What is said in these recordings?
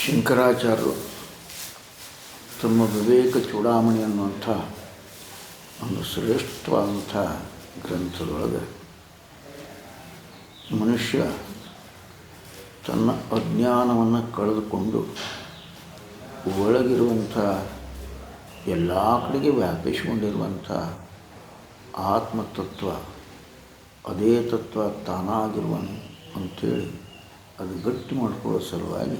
ಶಂಕರಾಚಾರ್ಯರು ತಮ್ಮ ವಿವೇಕ ಚೂಡಾಮಣಿ ಅನ್ನುವಂಥ ಒಂದು ಶ್ರೇಷ್ಠವಾದಂಥ ಗ್ರಂಥದೊಳಗೆ ಮನುಷ್ಯ ತನ್ನ ಅಜ್ಞಾನವನ್ನು ಕಳೆದುಕೊಂಡು ಒಳಗಿರುವಂಥ ಎಲ್ಲ ಕಡೆಗೆ ವ್ಯಾಪಿಸಿಕೊಂಡಿರುವಂಥ ಆತ್ಮತತ್ವ ಅದೇ ತತ್ವ ತಾನಾಗಿರುವನು ಅಂಥೇಳಿ ಅದು ಗಟ್ಟಿ ಮಾಡಿಕೊಳ್ಳೋ ಸಲುವಾಗಿ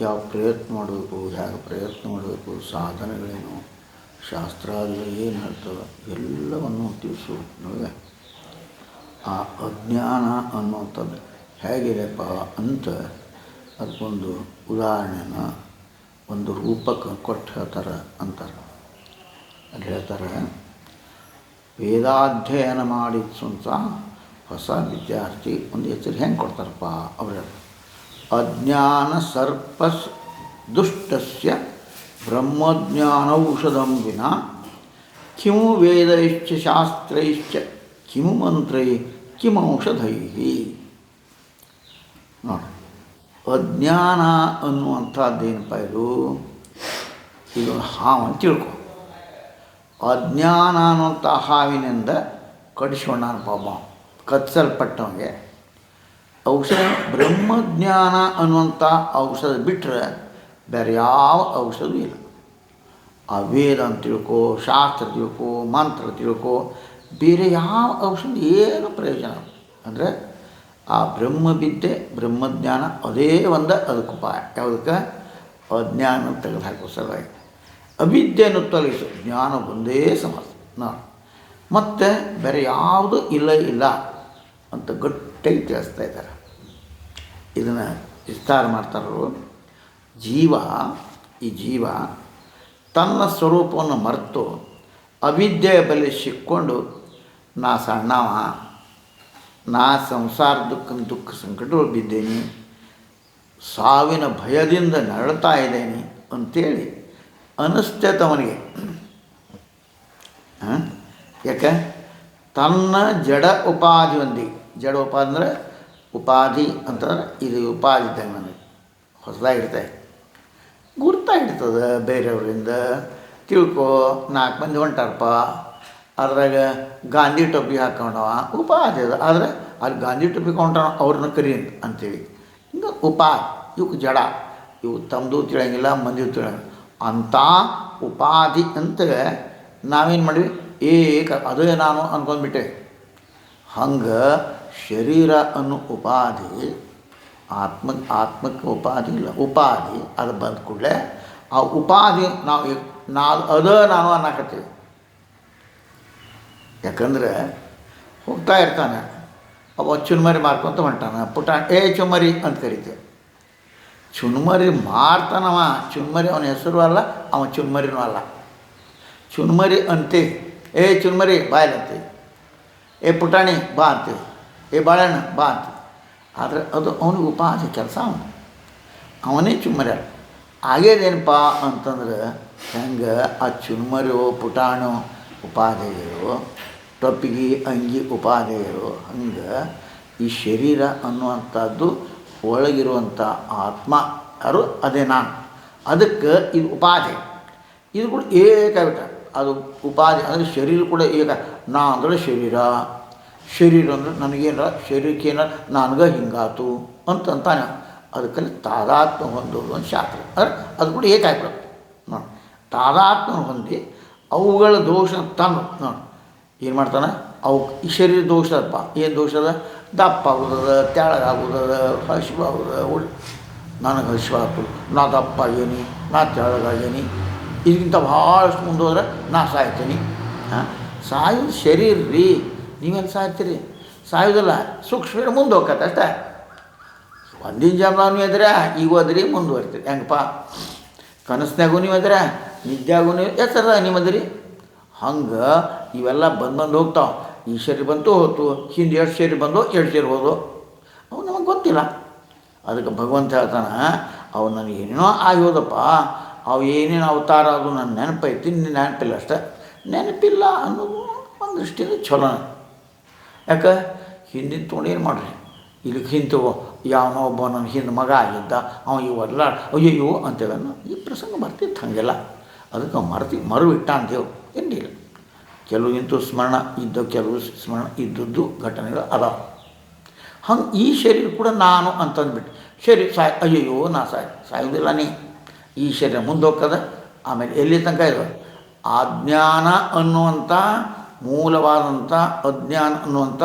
ಯಾವ ಪ್ರಯತ್ನ ಮಾಡಬೇಕು, ಹೇಗೆ ಪ್ರಯತ್ನ ಮಾಡಬೇಕು, ಸಾಧನೆಗಳೇನು, ಶಾಸ್ತ್ರಾದಿಗಳು ಏನು ಹೇಳ್ತವೆ ಎಲ್ಲವನ್ನು ತಿಳಿಸು ನಮಗೆ. ಆ ಅಜ್ಞಾನ ಅನ್ನುವಂಥದ್ದು ಹೇಗಿದೆಪ್ಪ ಅಂತ ಅದಕ್ಕೊಂದು ಉದಾಹರಣೆನ ಒಂದು ರೂಪಕ್ಕೆ ಕೊಟ್ಟು ಹೇಳ್ತಾರೆ ಅಂತಾರೆ. ಅಲ್ಲಿ ಹೇಳ್ತಾರೆ, ವೇದಾಧ್ಯಯನ ಮಾಡಿದ ಸ್ವಂತ ಹೊಸ ವಿದ್ಯಾರ್ಥಿ ಒಂದು ಹೆಸರು ಹೆಂಗೆ ಕೊಡ್ತಾರಪ್ಪ ಅವರು. ಅಜ್ಞಾನ ಸರ್ಪ ದುಷ್ಟಸ್ಯ ಬ್ರಹ್ಮಜ್ಞಾನೌಷಧಂ ವಿನಾ ಕಿಮು ವೇದೈಶ್ಚ ಶಾಸ್ತ್ರೈಶ್ಚ ಕಿಮು ಮಂತ್ರೈ ಕಿಮೌಷಧೈ. ನೋಡಿ, ಅಜ್ಞಾನ ಅನ್ನುವಂಥದ್ದೇನಪ್ಪ ಇದು ಹಾವು ಅಂತ ತಿಳ್ಕೊ. ಅಜ್ಞಾನ ಅನ್ನುವಂಥ ಹಾವಿನಿಂದ ಕಡಿಸ್ಕೊಂಡಾನಪ್ಪ ಒಬ್ಬ ಕಚ್ಚಲ್ಪಟ್ಟವನಿಗೆ ಔಷಧ. ಬ್ರಹ್ಮಜ್ಞಾನ ಅನ್ನುವಂಥ ಔಷಧ ಬಿಟ್ಟರೆ ಬೇರೆ ಯಾವ ಔಷಧ ಇಲ್ಲ. ಆ ವೇದ ಅಂತ ತಿಳ್ಕೊ, ಶಾಸ್ತ್ರ ತಿಳ್ಕೊ, ಮಂತ್ರ ತಿಳ್ಕೊ, ಬೇರೆ ಯಾವ ಔಷಧ ಏನು ಪ್ರಯೋಜನ. ಅಂದರೆ ಆ ಬ್ರಹ್ಮವಿದ್ಯೆ ಬ್ರಹ್ಮಜ್ಞಾನ ಅದೇ ಒಂದು ಅದಕ್ಕೆ ಉಪಾಯ. ಯಾವುದಕ್ಕೆ? ಅಜ್ಞಾನ ತೆಗೆದು ಹಾಕೋ ಸಲುವಾಗಿ. ಅವಿದ್ಯೆಯನ್ನು ತೊಲಗಿಸು, ಜ್ಞಾನ ಒಂದೇ ಸಮರ್ಥ ನಾನು ಮತ್ತು ಬೇರೆ ಯಾವುದು ಇಲ್ಲ ಅಂತ ಗಟ್ಟಿಯಾಗಿ ತಿಳಿಸ್ತಾ ಇದ್ದಾರೆ. ಇದನ್ನು ವಿಸ್ತಾರ ಮಾಡ್ತಾರೋ. ಈ ಜೀವ ತನ್ನ ಸ್ವರೂಪವನ್ನು ಮರೆತು ಅವಿದ್ಯೆಯ ಬಳಿ ಸಿಕ್ಕೊಂಡು ನಾ ಸಣ್ಣವ, ನಾ ಸಂಸಾರ ದುಃಖ ಸಂಕಟಗಳು ಬಿದ್ದೇನೆ, ಸಾವಿನ ಭಯದಿಂದ ನರಳ್ತಾ ಇದ್ದೇನೆ ಅಂಥೇಳಿ ಅನ್ನಿಸ್ತೈತವನಿಗೆ. ಯಾಕೆ? ತನ್ನ ಜಡ ಉಪಾಧಿ ಜಡ ಉಪಾಧಿ ಅಂದರೆ ಉಪಾಧಿ ಅಂತಂದ್ರೆ ಇದು ಉಪಾಧಿ ಇದ್ದಂಗೆ ನನಗೆ ಹೊಸದಾಗಿರ್ತದೆ, ಗುರ್ತಾಗಿರ್ತದೆ ಬೇರೆಯವರಿಂದ. ತಿಳ್ಕೊ, 4 ಮಂದಿ ಹೊಂಟಾರಪ್ಪ, ಅದ್ರಾಗ ಗಾಂಧಿ ಟೊಪ್ಪಿ ಹಾಕೊಂಡವ ಉಪಾಧಿ ಅದು. ಆದರೆ ಅಲ್ಲಿ ಗಾಂಧಿ ಟೊಪ್ಪಿ ಕೊಂಡ್ರ ಅವ್ರನ್ನ ಕರಿ ಅಂತೇಳಿ ಹಿಂಗೆ ಉಪಾಧಿ. ಇವಕ್ಕೆ ಜಡ, ಇವು ತಮ್ಮದು ತಿಳಂಗಿಲ್ಲ, ಮಂದಿದು ತಿಳಂಗಿಲ್ಲ ಅಂಥ ಉಪಾಧಿ ಅಂತ ನಾವೇನು ಮಾಡಿವಿ, ಅದೇ ನಾನು ಅಂದ್ಕೊಂಡ್ಬಿಟ್ಟೆ. ಹಂಗೆ ಶರೀರ ಅನ್ನೋ ಉಪಾಧಿ ಆತ್ಮಕ್ಕೆ ಉಪಾಧಿ ಇಲ್ಲ. ಉಪಾಧಿ ಅದು ಬಂದ ಕೂಡಲೇ ಆ ಉಪಾಧಿ ನಾನು ಅನ್ನಕತ್ತೀವಿ. ಯಾಕಂದರೆ ಹೋಗ್ತಾ ಇರ್ತಾನೆ ಅವ ಚುನ್ಮರಿ ಮಾರ್ಕೊಂತ ಹೊಂಟಾನ, ಚುಮ್ಮರಿ ಅಂತ ಕರಿತೇವೆ. ಚುನ್ಮರಿ ಮಾರ್ತಾನವ, ಚುನ್ಮರಿ ಅವನ ಹೆಸರು ಅಲ್ಲ, ಅವ ಚುನ್ಮರಿನೂ ಅಲ್ಲ. ಚುನ್ಮರಿ ಅಂತೆ, ಚುನ್ಮರಿ ಬಾಯಲಂತೆ, ಪುಟಾಣಿ ಬಾ ಅಂತೀವಿ, ಬಾಳೆಹಣ್ಣು ಬಾ ಅಂತೀವಿ. ಆದರೆ ಅದು ಅವನಿಗೆ ಉಪಾಧಿ ಕೆಲಸ. ಅವನೇ ಚುನ್ಮರಿ ಅಲ್ಲ. ಆಗೇದೇನಪ್ಪ ಅಂತಂದ್ರೆ ಹೆಂಗೆ ಆ ಚುನ್ಮರಿಯೋ ಪುಟಾಣೋ ಉಪಾಧೆಯೋ, ಟೊಪ್ಪಿಗೆ ಅಂಗಿ ಉಪಾಧೆಯೋ, ಹಂಗೆ ಈ ಶರೀರ ಅನ್ನುವಂಥದ್ದು ಒಳಗಿರುವಂಥ ಆತ್ಮ ಯಾರು ಅದೇ ನಾನು. ಅದಕ್ಕೆ ಇದು ಉಪಾಧಿ. ಇದು ಕೂಡ ಏಕಾಗ್ಬಿಟ್ಟ. ಅದು ಉಪಾಧಿ ಅಂದರೆ ಶರೀರ ಕೂಡ ಏಕ. ನಾ ಅಂದರೆ ಶರೀರ ಅಂದರೆ ನನಗೇನಾರ ಶರೀರಕ್ಕೇನ ನನಗೆ ಹಿಂಗಾತು ಅಂತಾನೆ. ಅದಕ್ಕಲ್ಲಿ ತಾದಾತ್ಮ ಹೊಂದೋದು ಒಂದು ಶಾಸ್ತ್ರ. ಅಂದರೆ ಅದು ಕೂಡ ಏಕಾಗ್ಬಿಡುತ್ತೆ ನೋಡಿ. ತಾದಾತ್ಮ ಹೊಂದಿ ಅವುಗಳ ದೋಷ ನೋಡಿ ಏನು ಮಾಡ್ತಾನೆ. ಅವು ಈ ಶರೀರ ದೋಷ ಅದಪ್ಪ. ಏನು ದೋಷ ಅದ? ದಪ್ಪ ಆಗೋದದ, ತೆಳಗಾಗೋದದ, ಹಸಿವಾಗೋದ. ನನಗೆ ಹಸಿವಾತು, ನಾ ದಪ್ಪ ಆಗೇನಿ, ನಾ ತೆಳಗಾಗೇನಿ, ಇದಕ್ಕಿಂತ ಭಾಳಷ್ಟು ಮುಂದೋದ್ರೆ ನಾ ಸಾಯ್ತೀನಿ. ಸಾಯೋದು ಶರೀರ ರೀ, ನೀವೇನು ಸಾಯ್ತೀರಿ? ಸಾಯೋದಲ್ಲ, ಸೂಕ್ಷ್ಮ ಮುಂದೆ ಹೋಗ್ತದೆ ಅಷ್ಟೇ. ಒಂದಿನ ಜನ್ಮನೂ ಇದ್ರೆ ಈಗ ಹೋದ್ರಿ ಮುಂದುವರಿತೀರಿ. ಹೆಂಗಪ್ಪ? ಕನಸ್ನಾಗೂ ನೀವು ಇದ್ರೆ, ನಿದ್ಯಾಗೂ ನೀವು ಹೆಸರ ನಿಮ್ಮದ್ರಿ. ಹಂಗೆ ಇವೆಲ್ಲ ಬಂದು ಹೋಗ್ತಾವೆ. ಈ ಶರೀರ ಬಂತು ಹೋಯ್ತು, ಹಿಂದೆ 2 ಶರೀರ ಬಂದು 2 ಶರೀರ ಹೋದು, ಅವು ನಮಗೆ ಗೊತ್ತಿಲ್ಲ. ಅದಕ್ಕೆ ಭಗವಂತ ಹೇಳ್ತಾನೆ, ಅವು ನನಗೆ ಏನೇನೋ ಆಗಿ ಹೋದಪ್ಪ, ಅವು ಏನೇನು ಅವತಾರ ಅದು ನನ್ನ ನೆನಪೈತಿ, ನೆನಪಿಲ್ಲ ಅಷ್ಟೆ. ನೆನಪಿಲ್ಲ ಅನ್ನೋದು ಒಂದು ದೃಷ್ಟಿಯಿಂದ ಚಲೋ. ಯಾಕೆ? ಹಿಂದಿನ ತೊಗೊಂಡು ಏನು ಮಾಡಿರಿ, ಇಲ್ಲಿಗೆ ಹಿಂದೆ ತಗೋ ಯಾವನೋ ಒಬ್ಬ ನನ್ನ ಹಿಂದೆ ಮಗ ಆಗಿದ್ದ ಅವ ಇವೆಲ್ಲ ಅಯ್ಯಯ್ಯೋ ಅಂತೇವೆ ಈ ಪ್ರಸಂಗ ಬರ್ತಿತ್ತು ಹಾಗೆಲ್ಲ. ಅದಕ್ಕೆ ಮರು ಇಟ್ಟ ಅಂತೇವು ಏನಿಲ್ಲ. ಕೆಲವು ಇಂತೂ ಸ್ಮರಣ ಇದ್ದ, ಕೆಲವು ಸ್ಮರಣ ಇದ್ದದ್ದು ಘಟನೆಗಳು ಅದಾವ. ಹಂಗೆ ಈ ಶರೀರ ಕೂಡ ನಾನು ಅಂತಂದ್ಬಿಟ್ಟು ಶರೀರ ಅಯ್ಯಯ್ಯೋ ನಾ ಸಾಯೋದಿಲ್ಲ ನೀ ಈ ಶರೀರ ಮುಂದೆ ಹೋಗ್ತದೆ. ಆಮೇಲೆ ಎಲ್ಲಿ ತನಕ ಇದೆ ಅಜ್ಞಾನ ಅನ್ನುವಂಥ ಮೂಲವಾದಂಥ ಅಜ್ಞಾನ ಅನ್ನುವಂಥ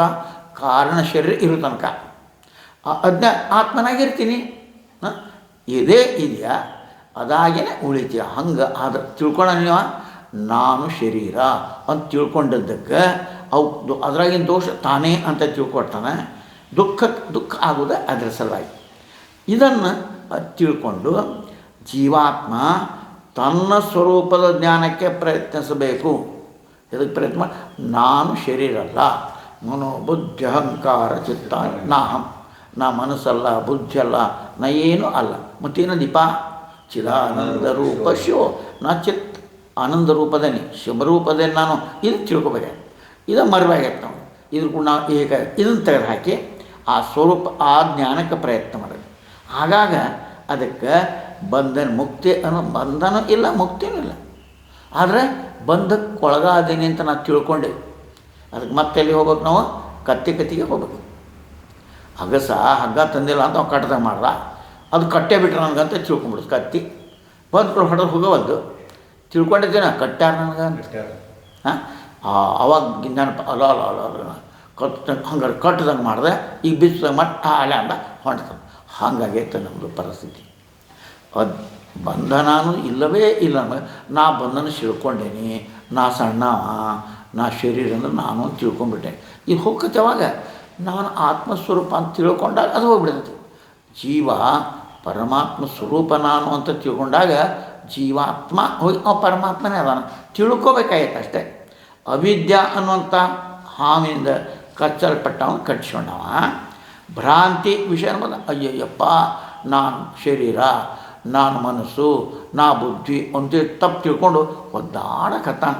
ಕಾರಣ ಶರೀರ ಇರೋ ತನಕ ಆತ್ಮನಾಗಿರ್ತೀನಿ. ಇದೇ ಇದೆಯಾ ಅದಾಗೇ ಉಳಿತೀಯ. ಹಂಗೆ ಆದ್ರೆ ತಿಳ್ಕೊಳ್ಳೋ ನೀವು ನಾನು ಶರೀರ ಅಂತ ತಿಳ್ಕೊಂಡದ್ದಕ್ಕೆ ಅವು ಅದ್ರಾಗಿನ ದೋಷ ತಾನೇ ಅಂತ ತಿಳ್ಕೊಳ್ತಾನೆ. ದುಃಖ ಆಗೋದು ಅದರ ಸಲುವಾಗಿ. ಇದನ್ನು ತಿಳ್ಕೊಂಡು ಜೀವಾತ್ಮ ತನ್ನ ಸ್ವರೂಪದ ಜ್ಞಾನಕ್ಕೆ ಪ್ರಯತ್ನಿಸಬೇಕು. ಇದಕ್ಕೆ ಪ್ರಯತ್ನ ನಾನು ಶರೀರ ಅಲ್ಲ, ಮನೋಬುದ್ಧಿ ಅಹಂಕಾರ ಚಿತ್ತ ನಾಹಂ, ನಾ ಮನಸ್ಸಲ್ಲ, ಬುದ್ಧಿ ಅಲ್ಲ, ನಾ ಏನೂ ಅಲ್ಲ. ಮತ್ತೇನು ದೀಪ ಚಿದಾನಂದ ರೂಪ ಶಿವ, ನಾ ಚಿತ್ ಆನಂದ ರೂಪದೇನೆ ಶಿವರೂಪದೇನೆ ನಾನು. ಇದು ತಿಳ್ಕೊಬೇಕು. ಇದು ಮರವಾಗೈತೆ ನಾವು. ಇದ್ರ ಕೂಡ ನಾವು ಈಗ ಇದನ್ನು ತೆಗೆದು ಹಾಕಿ ಆ ಸ್ವರೂಪ ಆ ಜ್ಞಾನಕ್ಕೆ ಪ್ರಯತ್ನ ಮಾಡಬೇಕು. ಆಗಾಗ ಅದಕ್ಕೆ ಬಂಧನ ಮುಕ್ತಿ ಅನ್ನೋ ಬಂಧನ ಇಲ್ಲ, ಮುಕ್ತಿನೂ ಇಲ್ಲ. ಆದರೆ ಬಂಧಕ್ಕೆ ಒಳಗಾದೀನಿ ಅಂತ ನಾವು ತಿಳ್ಕೊಂಡೇವೆ. ಅದಕ್ಕೆ ಮತ್ತೆಲ್ಲಿ ಹೋಗ್ಬೇಕು ನಾವು? ಕತ್ತಿಗೆ ಹೋಗ್ಬೇಕು. ಹಗ್ಗ ತಂದಿಲ್ಲ ಅಂತ ಅವ್ನು ಕಟ್ಟದಾಗ ಮಾಡ್ದ, ಅದು ಕಟ್ಟೆ ಬಿಟ್ರೆ ನನಗಂತ ತಿಳ್ಕೊಂಬಿಡುದು. ಕತ್ತಿ ಬಂದು ಹೊಡೆದು ಹೋಗೋವಲ್ದು ತಿಳ್ಕೊಂಡಿದ್ದೇನೆ ಕಟ್ಟ್ಯಾರ ನನಗೆ ಹಾಂ. ಅವಾಗ ನೆನಪು ಅಲ್ಲ ಹಂಗಾರೆ ಕಟ್ಟದಂಗೆ ಮಾಡಿದೆ, ಈಗ ಬಿಚ್ಚದಂಗೆ ಮಾಡಿ ಅಲ್ಲ ಅಂದ ಹೊಂಡ್ತಾನೆ. ಹಾಗಾಗೈತೆ ನಮ್ಮದು ಪರಿಸ್ಥಿತಿ. ಅದು ಬಂಧನೂ ಇಲ್ಲವೇ ಇಲ್ಲ. ನಾ ಬಂಧನ ತಿಳ್ಕೊಂಡೇನಿ, ನಾ ಸಣ್ಣವ, ನಾ ಶರೀರ ಅಂದ್ರೆ ನಾನು ಅಂತ ತಿಳ್ಕೊಂಡ್ಬಿಟ್ಟೆ. ಇದು ಹೋಗ್ತೈತೆ. ಅವಾಗ ನಾನು ಆತ್ಮಸ್ವರೂಪ ಅಂತ ತಿಳ್ಕೊಂಡಾಗ ಅದು ಹೋಗ್ಬಿಡ್ತೈತಿ. ಜೀವ ಪರಮಾತ್ಮ ಸ್ವರೂಪ ನಾನು ಅಂತ ತಿಳ್ಕೊಂಡಾಗ ಜೀವಾತ್ಮ ಹೋಗಿ ಪರಮಾತ್ಮನೇ ಅದಾನ ತಿಳ್ಕೊಬೇಕಾಯ್ತು ಅಷ್ಟೇ. ಅವಿದ್ಯಾ ಅನ್ನುವಂಥ ಹಾವಿನಿಂದ ಕಚ್ಚಲ್ಪಟ್ಟವನು ಕಟ್ಟಿಸ್ಕೊಂಡವ ಭ್ರಾಂತಿ ವಿಷಯ ಅನ್ನೋದು ಅಯ್ಯಯ್ಯಪ್ಪ ನಾನು ಶರೀರ, ನಾನು ಮನಸ್ಸು, ನಾ ಬುದ್ಧಿ ಅಂತೇಳಿ ತಪ್ಪು ತಿಳ್ಕೊಂಡು ಒದ್ದಾಡಕತ್ತಾನ.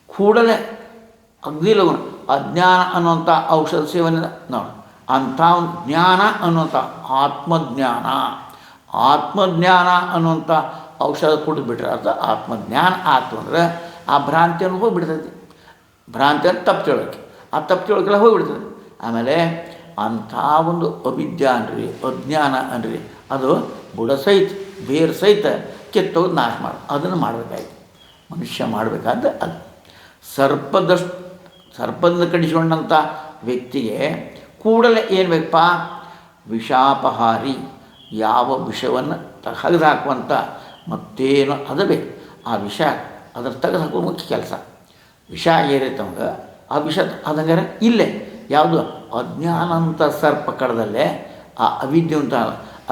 ಕೂಡಲೇ ಅಗ್ದಿ ಲಗುಣ ಅಜ್ಞಾನ ಅನ್ನುವಂಥ ಔಷಧ ಸೇವನೆ ನೋಡಿ ಅಂಥ ಒಂದು ಜ್ಞಾನ ಅನ್ನುವಂಥ ಆತ್ಮಜ್ಞಾನ ಅನ್ನುವಂಥ ಔಷಧ ಕುಡಿದ್ಬಿಟ್ರೆ ಅದು ಆತ್ಮಜ್ಞಾನ ಆಯ್ತು ಅಂದರೆ ಆ ಭ್ರಾಂತಿಯನ್ನು ಹೋಗಿಬಿಡ್ತೈತಿ. ಭ್ರಾಂತಿಯನ್ನು ತಪ್ಪು ತಿಳೋಕೆ ಆ ತಪ್ಪು ತಿಳೋಕೆಲ್ಲ ಹೋಗಿಬಿಡ್ತದೆ. ಆಮೇಲೆ ಅಂಥ ಒಂದು ಅವಿದ್ಯಾ ಅನ್ರಿ ಅಜ್ಞಾನ ಅನ್ರಿ ಅದು ಬುಡ ಸಹಿತ ಬೇರು ಸಹಿತ ಕಿತ್ತೋದು ನಾಶ ಮಾಡೋದು. ಅದನ್ನು ಮಾಡಬೇಕಾಯ್ತು ಮನುಷ್ಯ ಮಾಡಬೇಕಾದ ಅದು. ಸರ್ಪದಿಂದ ಕಡಿಸ್ಕೊಂಡಂಥ ವ್ಯಕ್ತಿಗೆ ಕೂಡಲೇ ಏನು ಬೇಕಪ್ಪ? ವಿಷಾಪಹಾರಿ, ಯಾವ ವಿಷವನ್ನು ತೆಗೆದು ಹಾಕುವಂಥ ಮತ್ತೇನು ಅದು ಬೇಕು. ಆ ವಿಷ ಅದರ ತೆಗೆದು ಹಾಕುವ ಮುಖ್ಯ ಕೆಲಸ. ವಿಷ ಏರೈತೆ ಅವಾಗ ಆ ವಿಷ ಅದಂಗಾರೆ ಇಲ್ಲೇ ಯಾವುದು ಅಜ್ಞಾನ ಅಂತ ಸರ್ಪ ಕಡದಲ್ಲೇ ಆ ಅವಿದ್ಯೆ ಅಂತ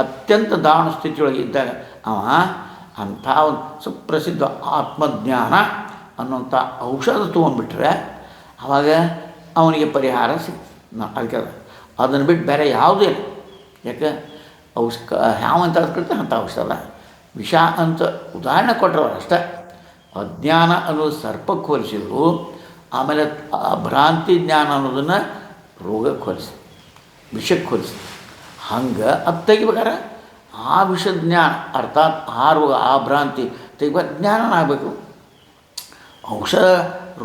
ಅತ್ಯಂತ ದಾರುಣ ಸ್ಥಿತಿಯೊಳಗೆ ಇದ್ದಾಗ ಅವ ಅಂಥ ಒಂದು ಸುಪ್ರಸಿದ್ಧ ಆತ್ಮಜ್ಞಾನ ಅನ್ನೋಂಥ ಔಷಧ ತೊಗೊಂಡ್ಬಿಟ್ರೆ ಆವಾಗ ಅವನಿಗೆ ಪರಿಹಾರ ಅದಕ್ಕೆ ಅದನ್ನು ಬಿಟ್ಟು ಬೇರೆ ಯಾವುದೂ ಇಲ್ಲ. ಯಾಕೆ ಯಾವಂತ ಅದಕ್ಕೆ ಅಂಥ ಔಷಧ ವಿಷ ಅಂತ ಉದಾಹರಣೆ ಕೊಟ್ಟರವ್ರು ಅಷ್ಟೇ. ಅಜ್ಞಾನ ಅನ್ನೋದು ಸರ್ಪಕ್ಕೆ ಹೋಲಿಸಿದ್ರು, ಆಮೇಲೆ ಆ ಭ್ರಾಂತಿ ಜ್ಞಾನ ಅನ್ನೋದನ್ನು ರೋಗಕ್ಕೆ ಹೋಲಿಸಿ ವಿಷಕ್ಕೆ ಹೋಲಿಸಿ. ಹಂಗೆ ಅದು ತೆಗಿಬೇಕಾರೆ ಆ ವಿಷದ ಜ್ಞಾನ ಅರ್ಥಾತ್ ಆ ರೋಗ ಆ ಭ್ರಾಂತಿ ತೆಗಿಬೇಕು ಜ್ಞಾನ ಆಗಬೇಕು. ಔಷಧ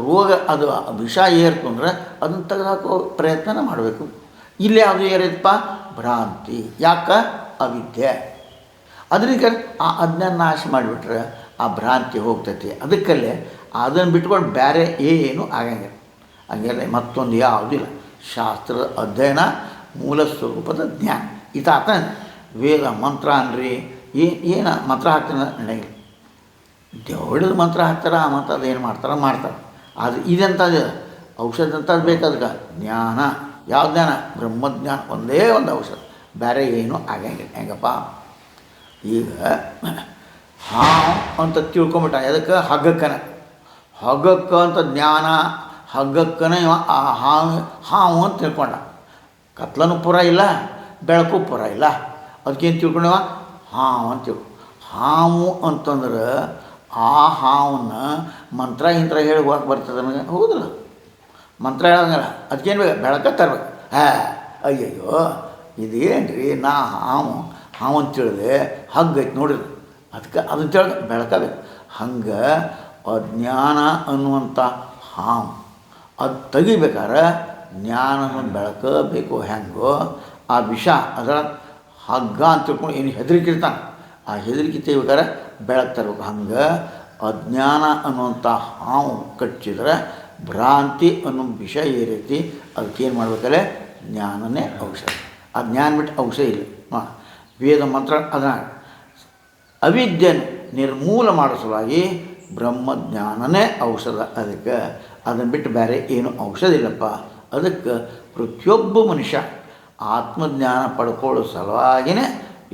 ರೋಗ ಅದು ವಿಷ ಏರ್ತು ಅಂದ್ರೆ ಅದನ್ನು ತೆಗೆದುಹಾಕೋ ಪ್ರಯತ್ನ ಮಾಡಬೇಕು. ಇಲ್ಲಿ ಯಾವುದು ಏರೈತಪ್ಪ? ಭ್ರಾಂತಿ. ಯಾಕೆ? ಅವಿದ್ಯೆ. ಅದರಿಂದ ಆ ಅಜ್ಞಾನ ನಾಶ ಮಾಡಿಬಿಟ್ರೆ ಆ ಭ್ರಾಂತಿ ಹೋಗ್ತೈತಿ. ಅದಕ್ಕಲ್ಲೇ ಅದನ್ನು ಬಿಟ್ಕೊಂಡು ಬೇರೆ ಏನು ಆಗಂಗಿಲ್ಲ. ಹಂಗೆಲ್ಲ ಮತ್ತೊಂದು ಯಾವುದಿಲ್ಲ. ಶಾಸ್ತ್ರದ ಅಧ್ಯಯನ, ಮೂಲ ಸ್ವರೂಪದ ಜ್ಞಾನ. ಇದಾತ ವೇದ ಮಂತ್ರ ಅನ್ರಿ ಏನು ಮಂತ್ರ ಹಾಕ್ತಾನೆ ನಡೆಯಿಲ್ಲ. ದೇವಳದ ಮಂತ್ರ ಹಾಕ್ತಾರೆ, ಆ ಮಂತ್ರ ಅದು ಏನು ಮಾಡ್ತಾರೆ. ಆದರೆ ಇದೆಂಥದ್ದು ಔಷಧ ಅಂತದ್ದು ಬೇಕಾದ್ರೆ ಜ್ಞಾನ. ಯಾವ ಜ್ಞಾನ? ಬ್ರಹ್ಮಜ್ಞಾನ. ಒಂದೇ ಒಂದು ಔಷಧ, ಬೇರೆ ಏನೂ ಆಗಂಗಿಲ್ಲ. ಹೆಂಗಪ್ಪ? ಈಗ ಹಾವು ಅಂತ ತಿಳ್ಕೊಂಬಿಟ್ಟ. ಅದಕ್ಕೆ ಹಗ್ಗಕ್ಕೆ ಅಂತ ಜ್ಞಾನ. ಹಗ್ಗಕ್ಕನೇ ಆ ಹಾವು ಅಂತ ತಿಳ್ಕೊಂಡ. ಕತ್ಲನೂ ಪೂರ ಇಲ್ಲ, ಬೆಳಕು ಪೂರ ಇಲ್ಲ. ಅದಕ್ಕೇನು ತಿಳ್ಕೊಂಡವ? ಹಾವು ಅಂತ ಹಾವು ಅಂತಂದ್ರೆ ಆ ಹಾವನ್ನ ಮಂತ್ರ ಹೇಳಿ ಹೋಗಕ್ಕೆ ಬರ್ತದೆ ನನಗೆ? ಹೌದಲ್ಲ, ಮಂತ್ರ ಹೇಳಂಗಿಲ್ಲ. ಅದಕ್ಕೇನು ಬೇಕು? ಬೆಳಕ ತರಬೇಕು. ಅಯ್ಯಯ್ಯೋ ಇದೇನು ರೀ ನಾ ಹಾವು ಅಂತ ತಿಳಿದೆ ಹಗ್ಗ ಐತೆ ನೋಡಿರಿ ಅದಕ್ಕೆ ಅದನ್ನ ತಿಳ್ದು ಬೆಳ್ಕೋಬೇಕು. ಹಂಗೆ ಅಜ್ಞಾನ ಅನ್ನುವಂಥ ಹಾವು ಅದು ತೆಗಿಬೇಕಾದ್ರೆ ಜ್ಞಾನನ ಬೆಳ್ಕೋಬೇಕು. ಹೆಂಗೋ ಆ ವಿಷ ಅದರ ಹಗ್ಗ ಅಂತ ತಿಳ್ಕೊಂಡು ಏನು ಹೆದರಿಕಿರ್ತಾನೆ, ಆ ಹೆದರಿಕೆ ತೆಗಿಬೇಕಾದ್ರೆ ಬೆಳಕು ತರಬೇಕು. ಹಂಗೆ ಅಜ್ಞಾನ ಅನ್ನುವಂಥ ಹಾವು ಕಚ್ಚಿದ್ರೆ ಭ್ರಾಂತಿ ಅನ್ನೋ ವಿಷ ಏರೈತಿ, ಅದಕ್ಕೇನು ಮಾಡ್ಬೇಕಲ್ಲ ಜ್ಞಾನನೇ ಔಷಧ. ಆ ಜ್ಞಾನ ಬಿಟ್ಟು ಔಷಧ ಇಲ್ಲ. ವೇದ ಮಂತ್ರ ಅದನ್ನ ಅವಿದ್ಯೆಯನ್ನು ನಿರ್ಮೂಲ ಮಾಡೋ ಸಲುವಾಗಿ ಬ್ರಹ್ಮಜ್ಞಾನನೇ ಔಷಧ. ಅದಕ್ಕೆ ಅದನ್ನು ಬಿಟ್ಟು ಬೇರೆ ಏನು ಔಷಧ ಇಲ್ಲಪ್ಪ. ಅದಕ್ಕೆ ಪ್ರತಿಯೊಬ್ಬ ಮನುಷ್ಯ ಆತ್ಮಜ್ಞಾನ ಪಡ್ಕೊಳ್ಳೋ ಸಲುವಾಗಿಯೇ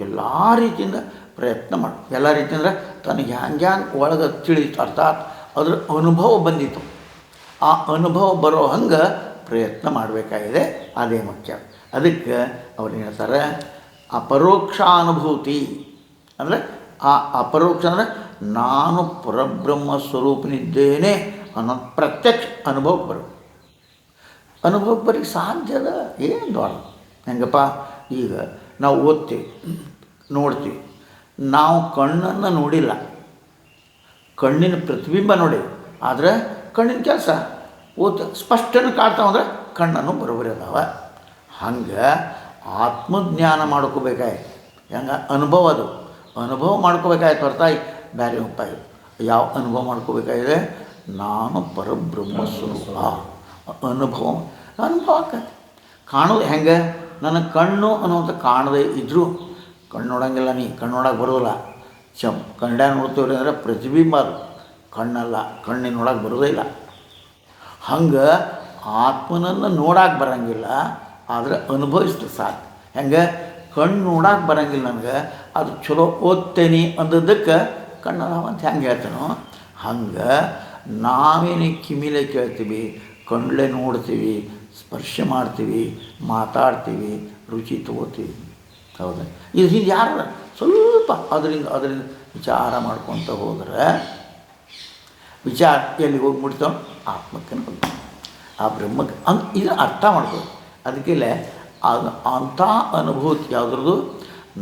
ಎಲ್ಲ ರೀತಿಯಿಂದ ಪ್ರಯತ್ನ ಮಾಡಿ, ಎಲ್ಲ ರೀತಿಯಿಂದ ತನಗೆ ಹ್ಯಾಂಗೆ ಒಳಗೆ ತಿಳಿತು, ಅರ್ಥಾತ್ ಅದ್ರ ಅನುಭವ ಬಂದಿತ್ತು. ಆ ಅನುಭವ ಬರೋ ಹಂಗೆ ಪ್ರಯತ್ನ ಮಾಡಬೇಕಾಗಿದೆ, ಅದೇ ಮುಖ್ಯ. ಅದಕ್ಕೆ ಅವ್ರು ಹೇಳ್ತಾರೆ ಅಪರೋಕ್ಷಾನುಭೂತಿ ಅಂದರೆ ಆ ಅಪರೋಕ್ಷ ಅಂದರೆ ನಾನು ಪರಬ್ರಹ್ಮ ಸ್ವರೂಪನಿದ್ದೇನೆ ಅನ್ನೋ ಪ್ರತ್ಯಕ್ಷ ಅನುಭವಕ್ಕೆ ಬರೋದು. ಅನುಭವಕ್ಕೆ ಬರೀ ಸಾಧ್ಯದ ಏನು ದೊಡ್ಡ ಹೆಂಗಪ್ಪ. ಈಗ ನಾವು ಓದ್ತೀವಿ, ನೋಡ್ತೀವಿ, ನಾವು ಕಣ್ಣನ್ನು ನೋಡಿಲ್ಲ, ಕಣ್ಣಿನ ಪ್ರತಿಬಿಂಬ ನೋಡಿ, ಆದರೆ ಕಣ್ಣಿನ ಕೆಲಸ ಸ್ಪಷ್ಟನ ಕಾಡ್ತಾವಂದ್ರೆ ಕಣ್ಣನ್ನು ಬರೋಬರಿ ಅದಾವ. ಹಂಗೆ ಆತ್ಮಜ್ಞಾನ ಮಾಡ್ಕೋಬೇಕಾಯ್ತು. ಹೆಂಗೆ ಅನುಭವ ಅದು ಅನುಭವ ಮಾಡ್ಕೋಬೇಕಾಯ್ತು ಹೊರತಾಗಿ ಬೇರೆ ಉಪಾಯ. ಯಾವ ಅನುಭವ ಮಾಡ್ಕೋಬೇಕಾಗಿದೆ? ನಾನು ಪರಬ್ರಹ್ಮ ಸ್ವರೂಪ ಅನುಭವ ಆಕತಿ. ಕಾಣೋದು ಹೆಂಗೆ? ನನ್ನ ಕಣ್ಣು ಅನ್ನುವಂಥ ಕಾಣದೇ ಇದ್ದರೂ ಕಣ್ಣು ನೋಡೋಂಗಿಲ್ಲ, ನೀ ಕಣ್ಣು ನೋಡೋಕೆ ಬರೋಲ್ಲ. ಕನ್ನಡ ನೋಡ್ತೀವ್ರಿ ಅಂದರೆ ಪ್ರತಿಬಿಂಬ ಅದು, ಕಣ್ಣಲ್ಲ, ಕಣ್ಣಿನ ನೋಡೋಕೆ ಬರೋದೇ ಇಲ್ಲ. ಹಂಗೆ ಆತ್ಮನನ್ನು ನೋಡೋಕೆ ಬರೋಂಗಿಲ್ಲ, ಆದರೆ ಅನುಭವಿಸ್ತು ಸಾಕು. ಹೆಂಗೆ ಕಣ್ಣು ನೋಡೋಕೆ ಬರೋಂಗಿಲ್ಲ ನನಗೆ, ಅದು ಚಲೋ ಓದ್ತೇನೆ ಅಂದದ್ದಕ್ಕೆ ಕಣ್ಣಲ್ಲ ಅಂತ ಹೆಂಗೆ ಹೇಳ್ತಾನೋ ಹಂಗೆ ನಾವೇನೇ ಕಿವಿಲೇ ಕೇಳ್ತೀವಿ, ಕಣ್ಣಲ್ಲೇ ನೋಡ್ತೀವಿ, ಸ್ಪರ್ಶ ಮಾಡ್ತೀವಿ, ಮಾತಾಡ್ತೀವಿ, ರುಚಿ ತಗೋತೀವಿ. ಹೌದಾ? ಇದು ಹಿಂದೆ ಯಾರು ಸ್ವಲ್ಪ ಅದರಿಂದ ವಿಚಾರ ಮಾಡ್ಕೊತ ಹೋದ್ರೆ ವಿಚಾರ ಎಲ್ಲಿ ಹೋಗಿ ಮುಟ್ತಾವ? ಆತ್ಮಕ್ಕೆ ಹೋಗ್ತಾವೆ, ಆ ಬ್ರಹ್ಮಕ್ಕೆ. ಇದು ಅರ್ಥ ಮಾಡ್ಬೋದು. ಅದಕ್ಕೆ ಅದು ಅಂಥ ಅನುಭೂತಿ ಯಾವುದ್ರದ್ದು?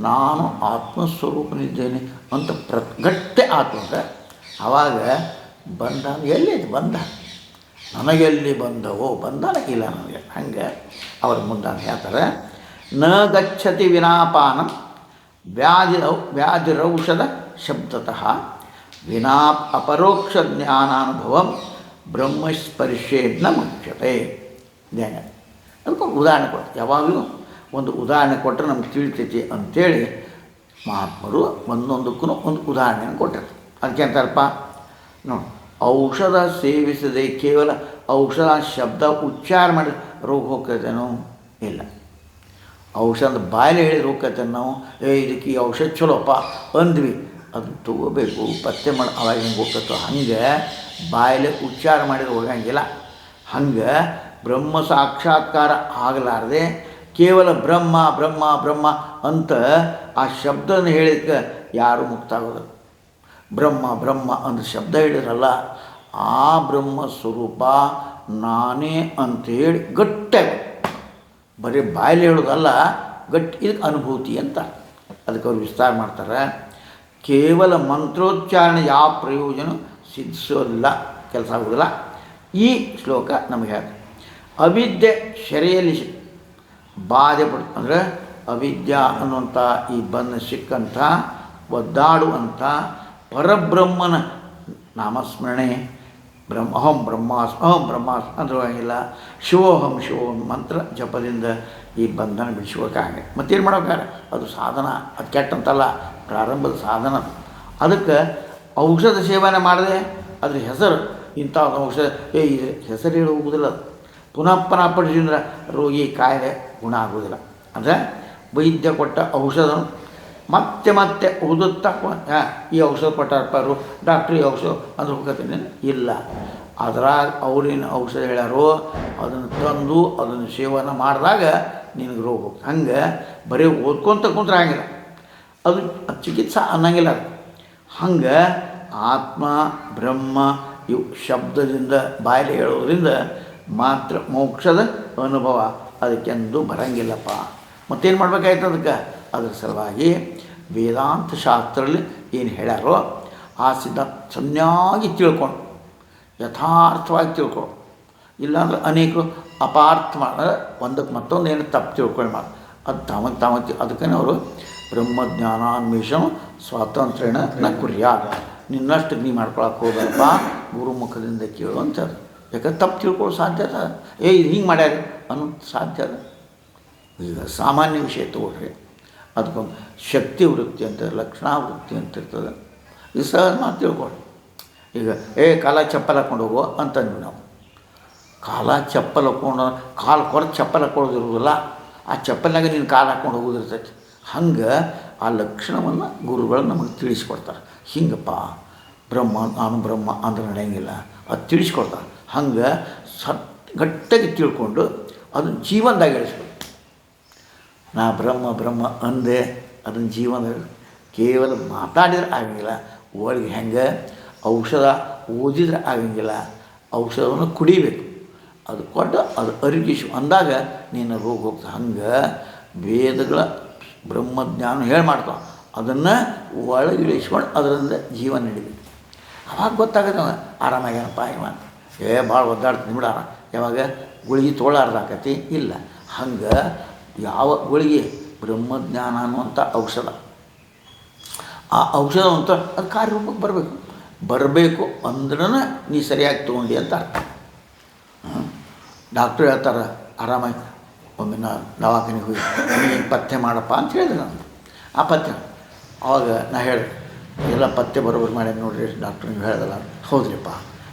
ನಾನು ಆತ್ಮಸ್ವರೂಪನಿದ್ದೇನೆ ಅಂತ ಗಟ್ಟಿ ಆತ್ಮ ಅಂದರೆ ಆವಾಗ ಬಂಧ ಎಲ್ಲೈತೆ? ಬಂಧ ನನಗೆಲ್ಲಿ ಬಂದವೋ? ಬಂಧನ ಇಲ್ಲ ನನಗೆ. ಹಂಗೆ ಅವ್ರ ಮುಂದೆ ಹೇಳ್ತಾರೆ, ನ ಗಚ್ಚತಿ ವಿನಾಪಾನ ವ್ಯಾಧಿರೌಷಧ ಶಬ್ದತಃ ವಿನಾ ಅಪರೋಕ್ಷ ಜ್ಞಾನಾನುಭವಂ ಬ್ರಹ್ಮಸ್ಪರ್ಶೇನ ಮುಖ್ಯತೆ. ಅದಕ್ಕೆ ಉದಾಹರಣೆ ಕೊಡ್ತಾರೆ. ಯಾವಾಗಲೂ ಒಂದು ಉದಾಹರಣೆ ಕೊಟ್ಟರೆ ನಮ್ಗೆ ತಿಳಿತೈತಿ ಅಂಥೇಳಿ ಮಹಾತ್ಮರು ಒಂದೊಂದಕ್ಕೂ ಒಂದು ಉದಾಹರಣೆಯನ್ನು ಕೊಟ್ಟಿರ್ತಾರೆ. ಅದಕ್ಕೆ ಅಂತಾರಪ್ಪ ನೋಡಿ, ಔಷಧ ಸೇವಿಸದೆ ಕೇವಲ ಔಷಧ ಶಬ್ದ ಉಚ್ಚಾರ ಮಾಡಿ ರೋಗ ಹೋಗ್ತೈತೇನೋ? ಇಲ್ಲ. ಔಷಧ ಬಾಯಲ್ಲಿ ಹೇಳಿದ್ರೆ ಹೋಗ್ತೈತೆ ನಾವು, ಇದಕ್ಕೆ ಈ ಔಷಧ ಚಲೋಪ್ಪ ಅಂದ್ವಿ, ಅದನ್ನು ತಗೋಬೇಕು, ಪತ್ತೆ ಮಾಡಿ ಅವಾಗ ಹೆಂಗೆ ಹೋಗ್ತೈತೋ ಹಂಗೆ ಬಾಯಲ್ಲಿ ಉಚ್ಚಾರ ಮಾಡಿದ್ರೆ ಹೋಗಂಗಿಲ್ಲ. ಹಂಗೆ ಬ್ರಹ್ಮ ಸಾಕ್ಷಾತ್ಕಾರ ಆಗಲಾರದೆ ಕೇವಲ ಬ್ರಹ್ಮ ಬ್ರಹ್ಮ ಬ್ರಹ್ಮ ಅಂತ ಆ ಶಬ್ದನ ಹೇಳಿದಕ್ಕೆ ಯಾರೂ ಮುಕ್ತ ಆಗೋದಿಲ್ಲ. ಬ್ರಹ್ಮ ಬ್ರಹ್ಮ ಅಂತ ಶಬ್ದ ಹೇಳಿದ್ರಲ್ಲ, ಆ ಬ್ರಹ್ಮ ಸ್ವರೂಪ ನಾನೇ ಅಂತೇಳಿ ಗಟ್ಟಿಯಾಗ ಬರೀ ಬಾಯಲ್ಲಿ ಹೇಳೋದಲ್ಲ, ಗಟ್ಟಿ ಇದಕ್ಕೆ ಅನುಭೂತಿ ಅಂತ. ಅದಕ್ಕೆ ಅವ್ರು ವಿಸ್ತಾರ ಮಾಡ್ತಾರೆ. ಕೇವಲ ಮಂತ್ರೋಚ್ಚಾರಣೆ ಯಾವ ಪ್ರಯೋಜನ ಸಿದ್ಧಿಸೋದಿಲ್ಲ, ಕೆಲಸ ಆಗೋದಿಲ್ಲ. ಈ ಶ್ಲೋಕ ನಮಗೆ ಹೇಳ್ತಾರೆ, ಅವಿದ್ಯೆ ಸೆರೆಯಲ್ಲಿ ಬಾಧೆ ಪಡು ಅಂದರೆ ಅವಿದ್ಯಾ ಅನ್ನುವಂಥ ಈ ಬಂದು ಸಿಕ್ಕಂಥ ಒದ್ದಾಡುವಂಥ ಪರಬ್ರಹ್ಮನ ನಾಮಸ್ಮರಣೆ, ಅಹಂ ಬ್ರಹ್ಮಾಸ್ ಅಂದ್ರೂ ಆಗಿಲ್ಲ, ಶಿವೋಹಂ ಶಿವೋಹಂ ಮಂತ್ರ ಜಪದಿಂದ ಈ ಬಂಧನ ಬಿಡಿಸ್ಬೇಕಾಗ. ಮತ್ತೇನು ಮಾಡೋಕ್ಕಾಗ? ಅದು ಸಾಧನ, ಅದು ಕೆಟ್ಟಂತಲ್ಲ, ಪ್ರಾರಂಭದ ಸಾಧನ. ಅದಕ್ಕೆ ಔಷಧ ಸೇವನೆ ಮಾಡದೆ ಅದ್ರ ಹೆಸರು ಇಂಥ ಔಷಧ ಇದು ಹೆಸರು ಹೇಳಿ ಹೋಗೋದಿಲ್ಲ. ಪುನಃ ಪಡಿಸಿದ್ರೆ ರೋಗಿ ಕಾಯಿಲೆ ಗುಣ ಆಗೋದಿಲ್ಲ. ಅಂದರೆ ವೈದ್ಯ ಕೊಟ್ಟ ಔಷಧ ಮತ್ತೆ ಮತ್ತೆ ಓದುತ್ತಾ ಈ ಔಷಧ ಕೊಟ್ಟಾರಪ್ಪಾರು ಡಾಕ್ಟ್ರಿ ಔಷಧ ಅಂದ್ರೆ ಹೋಗ್ತೀನಿ ಇಲ್ಲ. ಅದ್ರಾಗ ಅವ್ರೇನು ಔಷಧ ಹೇಳ್ಯಾರೋ ಅದನ್ನು ತಂದು ಅದನ್ನು ಸೇವನೆ ಮಾಡಿದಾಗ ನಿನಗೆ ರೋಗ ಹೋಗ್ತದೆ. ಹಂಗೆ ಬರೀ ಓದ್ಕೊತ ಕುಂತ್ರೆ ಹಂಗಿಲ್ಲ, ಅದು ಚಿಕಿತ್ಸೆ ಅನ್ನಂಗಿಲ್ಲ. ಅದು ಹಂಗೆ ಆತ್ಮ ಬ್ರಹ್ಮ ಇವು ಶಬ್ದದಿಂದ ಬಾಯಲ್ಲಿ ಹೇಳೋದ್ರಿಂದ ಮಾತ್ರ ಮೋಕ್ಷದ ಅನುಭವ ಅದಕ್ಕೆಂದು ಬರಂಗಿಲ್ಲಪ್ಪ. ಮತ್ತೇನು ಮಾಡ್ಬೇಕಾಯ್ತು ಅದಕ್ಕೆ? ಅದ್ರ ಸಲುವಾಗಿ ವೇದಾಂತ ಶಾಸ್ತ್ರದಲ್ಲಿ ಏನು ಹೇಳ್ಯಾರೋ ಆ ಚೆನ್ನಾಗಿ ತಿಳ್ಕೊಂಡು ಯಥಾರ್ಥವಾಗಿ ತಿಳ್ಕೊಂಡು, ಇಲ್ಲಾಂದ್ರೆ ಅನೇಕರು ಅಪಾರ್ಥ ಮಾಡಿದ್ರೆ ಒಂದಕ್ಕೆ ಮತ್ತೊಂದು ಏನು ತಪ್ಪು ತಿಳ್ಕೊಂಡು ಮಾಡಿ ಅದು ಅದಕ್ಕೇ ಅವರು ಬ್ರಹ್ಮಜ್ಞಾನಾನ್ವೇಷಣ ಸ್ವಾತಂತ್ರ್ಯನ ನ ಕುರ್ಯಾತ್, ನಿನ್ನಷ್ಟು ನೀ ಮಾಡ್ಕೊಳಕ್ಕೆ ಹೋಗಪ್ಪ, ಗುರುಮುಖದಿಂದ ಕೇಳು ಅಂತದು. ಯಾಕಂದ್ರೆ ತಪ್ಪು ತಿಳ್ಕೊಳ್ಳೋ ಸಾಧ್ಯತೆ ಇದು ಹಿಂಗೆ ಮಾಡ್ಯಾರ ಅನ್ನೋದು ಸಾಧ್ಯ ಅದ. ಈಗ ಸಾಮಾನ್ಯ ವಿಷಯ ತಗೊಳ್ರಿ, ಅದಕ್ಕೊಂದು ಶಕ್ತಿ ವೃತ್ತಿ ಅಂತ ಲಕ್ಷಣ ವೃತ್ತಿ ಅಂತ ಇರ್ತದೆ. ಇದು ಸಹ ಮಾತು ತಿಳ್ಕೊಳ್ಳಿ. ಈಗ ಕಾಲ ಚಪ್ಪಲ್ ಹಾಕ್ಕೊಂಡು ಹೋಗೋ ಅಂತಂದ್ವಿ ನಾವು. ಕಾಲ ಚಪ್ಪಲ್ ಹಾಕ್ಕೊಂಡು ಕಾಲು ಕೊರತು ಚಪ್ಪಲ್ ಹಾಕ್ಕೊಳ್ಳೋದಿರೋದಿಲ್ಲ, ಆ ಚಪ್ಪಲ್ನಾಗ ನೀನು ಕಾಲು ಹಾಕ್ಕೊಂಡು ಹೋಗೋದಿರ್ತೈತಿ. ಹಂಗೆ ಆ ಲಕ್ಷಣವನ್ನು ಗುರುಗಳು ನಮಗೆ ತಿಳಿಸ್ಕೊಡ್ತಾರೆ. ಹಿಂಗಪ್ಪ ನಾನು ಬ್ರಹ್ಮ ಅಂದ್ರೆ ನಡೆಯಂಗಿಲ್ಲ, ಅದು ತಿಳಿಸ್ಕೊಡ್ತಾರೆ. ಹಂಗೆ ಗಟ್ಟಿಯಾಗಿ ತಿಳ್ಕೊಂಡು ಅದನ್ನು ಜೀವನದಾಗ ಇಳಿಸ್ಬೇಕು. ನಾ ಬ್ರಹ್ಮ ಅಂದೆ ಅದನ್ನು ಜೀವನದಾಗ ಕೇವಲ ಮಾತಾಡಿದ್ರೆ ಆಗಂಗಿಲ್ಲ. ಒಳಗೆ ಹೆಂಗೆ ಔಷಧ ಓದಿದ್ರೆ ಆಗಂಗಿಲ್ಲ, ಔಷಧವನ್ನು ಕುಡಿಬೇಕು. ಅದು ಕೊಟ್ಟು ಅದು ಅರಿಗಿಸು ಅಂದಾಗ ನೀನು ರೋಗ ಹೋಗ್ತದೆ. ಹಂಗೆ ವೇದಗಳ ಬ್ರಹ್ಮಜ್ಞಾನ ಹೇಳಿ ಮಾಡ್ತಾವೆ, ಅದನ್ನು ಒಳಗಿಳಿಸ್ಕೊಂಡು ಅದರಿಂದ ಜೀವನ ನಡಿಬೇಕು. ಅವಾಗ ಗೊತ್ತಾಗತ್ತೆ ಆರಾಮಾಗ್ಯಾನಪ್ಪ ಇವ ಅಂತ. ಭಾಳ ಒದ್ದಾಡ್ತೀನಿ ಬಿಡಾರ, ಯಾವಾಗ ಗುಳಿಗೆ ತೊಗೊಳಾರ್ದಾಕತಿ ಇಲ್ಲ. ಹಂಗೆ ಯಾವ ಗುಳಿಗೆ ಬ್ರಹ್ಮಜ್ಞಾನ ಅನ್ನುವಂಥ ಔಷಧ, ಆ ಔಷಧ ಅಂತ ಅದು ಕಾರ್ಯರೂಪಕ್ಕೆ ಬರಬೇಕು ಅಂದ್ರೆ ನೀ ಸರಿಯಾಗಿ ತೊಗೊಂಡು ಅಂತ ಅರ್ಥ. ಡಾಕ್ಟ್ರು ಹೇಳ್ತಾರೆ ಆರಾಮಾಗಿ ಒಮ್ಮೆ ದವಾಖಾನೆಗೆ ಹೋಗಿ ನೀನು ಪಥ್ಯ ಮಾಡಪ್ಪ ಅಂತ ಹೇಳಿದೆ ನಾನು. ಆ ಪಥ್ಯ ಆವಾಗ ನಾ ಹೇಳಿದೆ ಎಲ್ಲ ಪಥ್ಯ ಬರೋಬ್ಬರಿ ಮಾಡಿ ನೋಡ್ರಿ ಡಾಕ್ಟ್ರು ನೀವು ಹೇಳ್ದಲ್ಲ. ಹೌದ್ರಿಪ್ಪ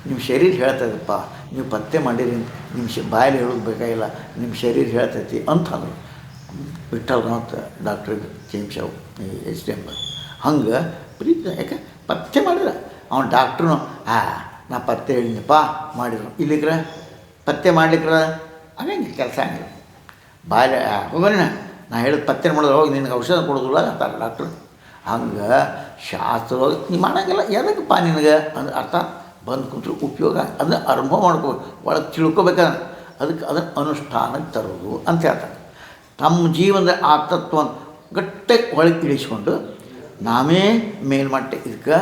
ನಿಮ್ಮ ಶರೀರ ಹೇಳ್ತದಪ್ಪ, ನೀವು ಪಥ್ಯ ಮಾಡಿರಿ ನಿಮ್ಮ ಬಾಯಲ್ಲಿ ಹೇಳೋದು ಬೇಕಾಗಿಲ್ಲ, ನಿಮ್ಮ ಶರೀರ ಹೇಳ್ತೈತಿ ಅಂತಂದರು. ವಿಠಲ್ನಾಥ್ ಡಾಕ್ಟ್ರ್ ಜೇಮ್ಸ್ HDM ಹಂಗೆ ಪ್ರೀತಿ. ಯಾಕೆ ಪಥ್ಯ ಮಾಡಿದ್ರೆ ಅವನು ಡಾಕ್ಟ್ರು ನಾ ಪಥ್ಯ ಹೇಳಿನಪ್ಪ ಮಾಡಿದ್ರು. ಇಲ್ಲಿಕ್ರೆ ಪಥ್ಯ ಮಾಡ್ಲಿಕ್ರ ಹಂಗೆ ಕೆಲಸ ಹಂಗಿಲ್ಲ. ಬಾಯಲ್ಲಿ ಹೋಗೋಣ ನಾ ಹೇಳಿದ ಪಥ್ಯ ಮಾಡಿದ್ರೆ ಹೋಗಿ ನಿನಗೆ ಔಷಧ ಕೊಡೋದಿಲ್ಲ ಅಂತಾರೆ ಡಾಕ್ಟ್ರು. ಹಂಗೆ ಶಾಸ್ತ್ರವಾಗಿ ನೀ ಮಾಡೋಂಗಿಲ್ಲ, ಎದಕ್ಕಪ್ಪ ನಿನಗೆ ಅಂದ್ರೆ ಅರ್ಥ ಬಂದು ಕೂತ್ರು ಉಪಯೋಗ ಅದನ್ನು ಅನುಭವ ಮಾಡ್ಕೋಬೇಕು, ಒಳಗೆ ತಿಳ್ಕೊಬೇಕಾದ್ರೆ ಅದಕ್ಕೆ ಅದನ್ನು ಅನುಷ್ಠಾನಕ್ಕೆ ತರೋದು ಅಂತ ಹೇಳ್ತಾರೆ. ತಮ್ಮ ಜೀವನದ ಆ ತತ್ವವನ್ನು ಗಟ್ಟಿಗೆ ಒಳಗೆ ಇಳಿಸ್ಕೊಂಡು ನಾವೇ ಮೇಲ್ಮಟ್ಟ ಇದಕ್ಕೆ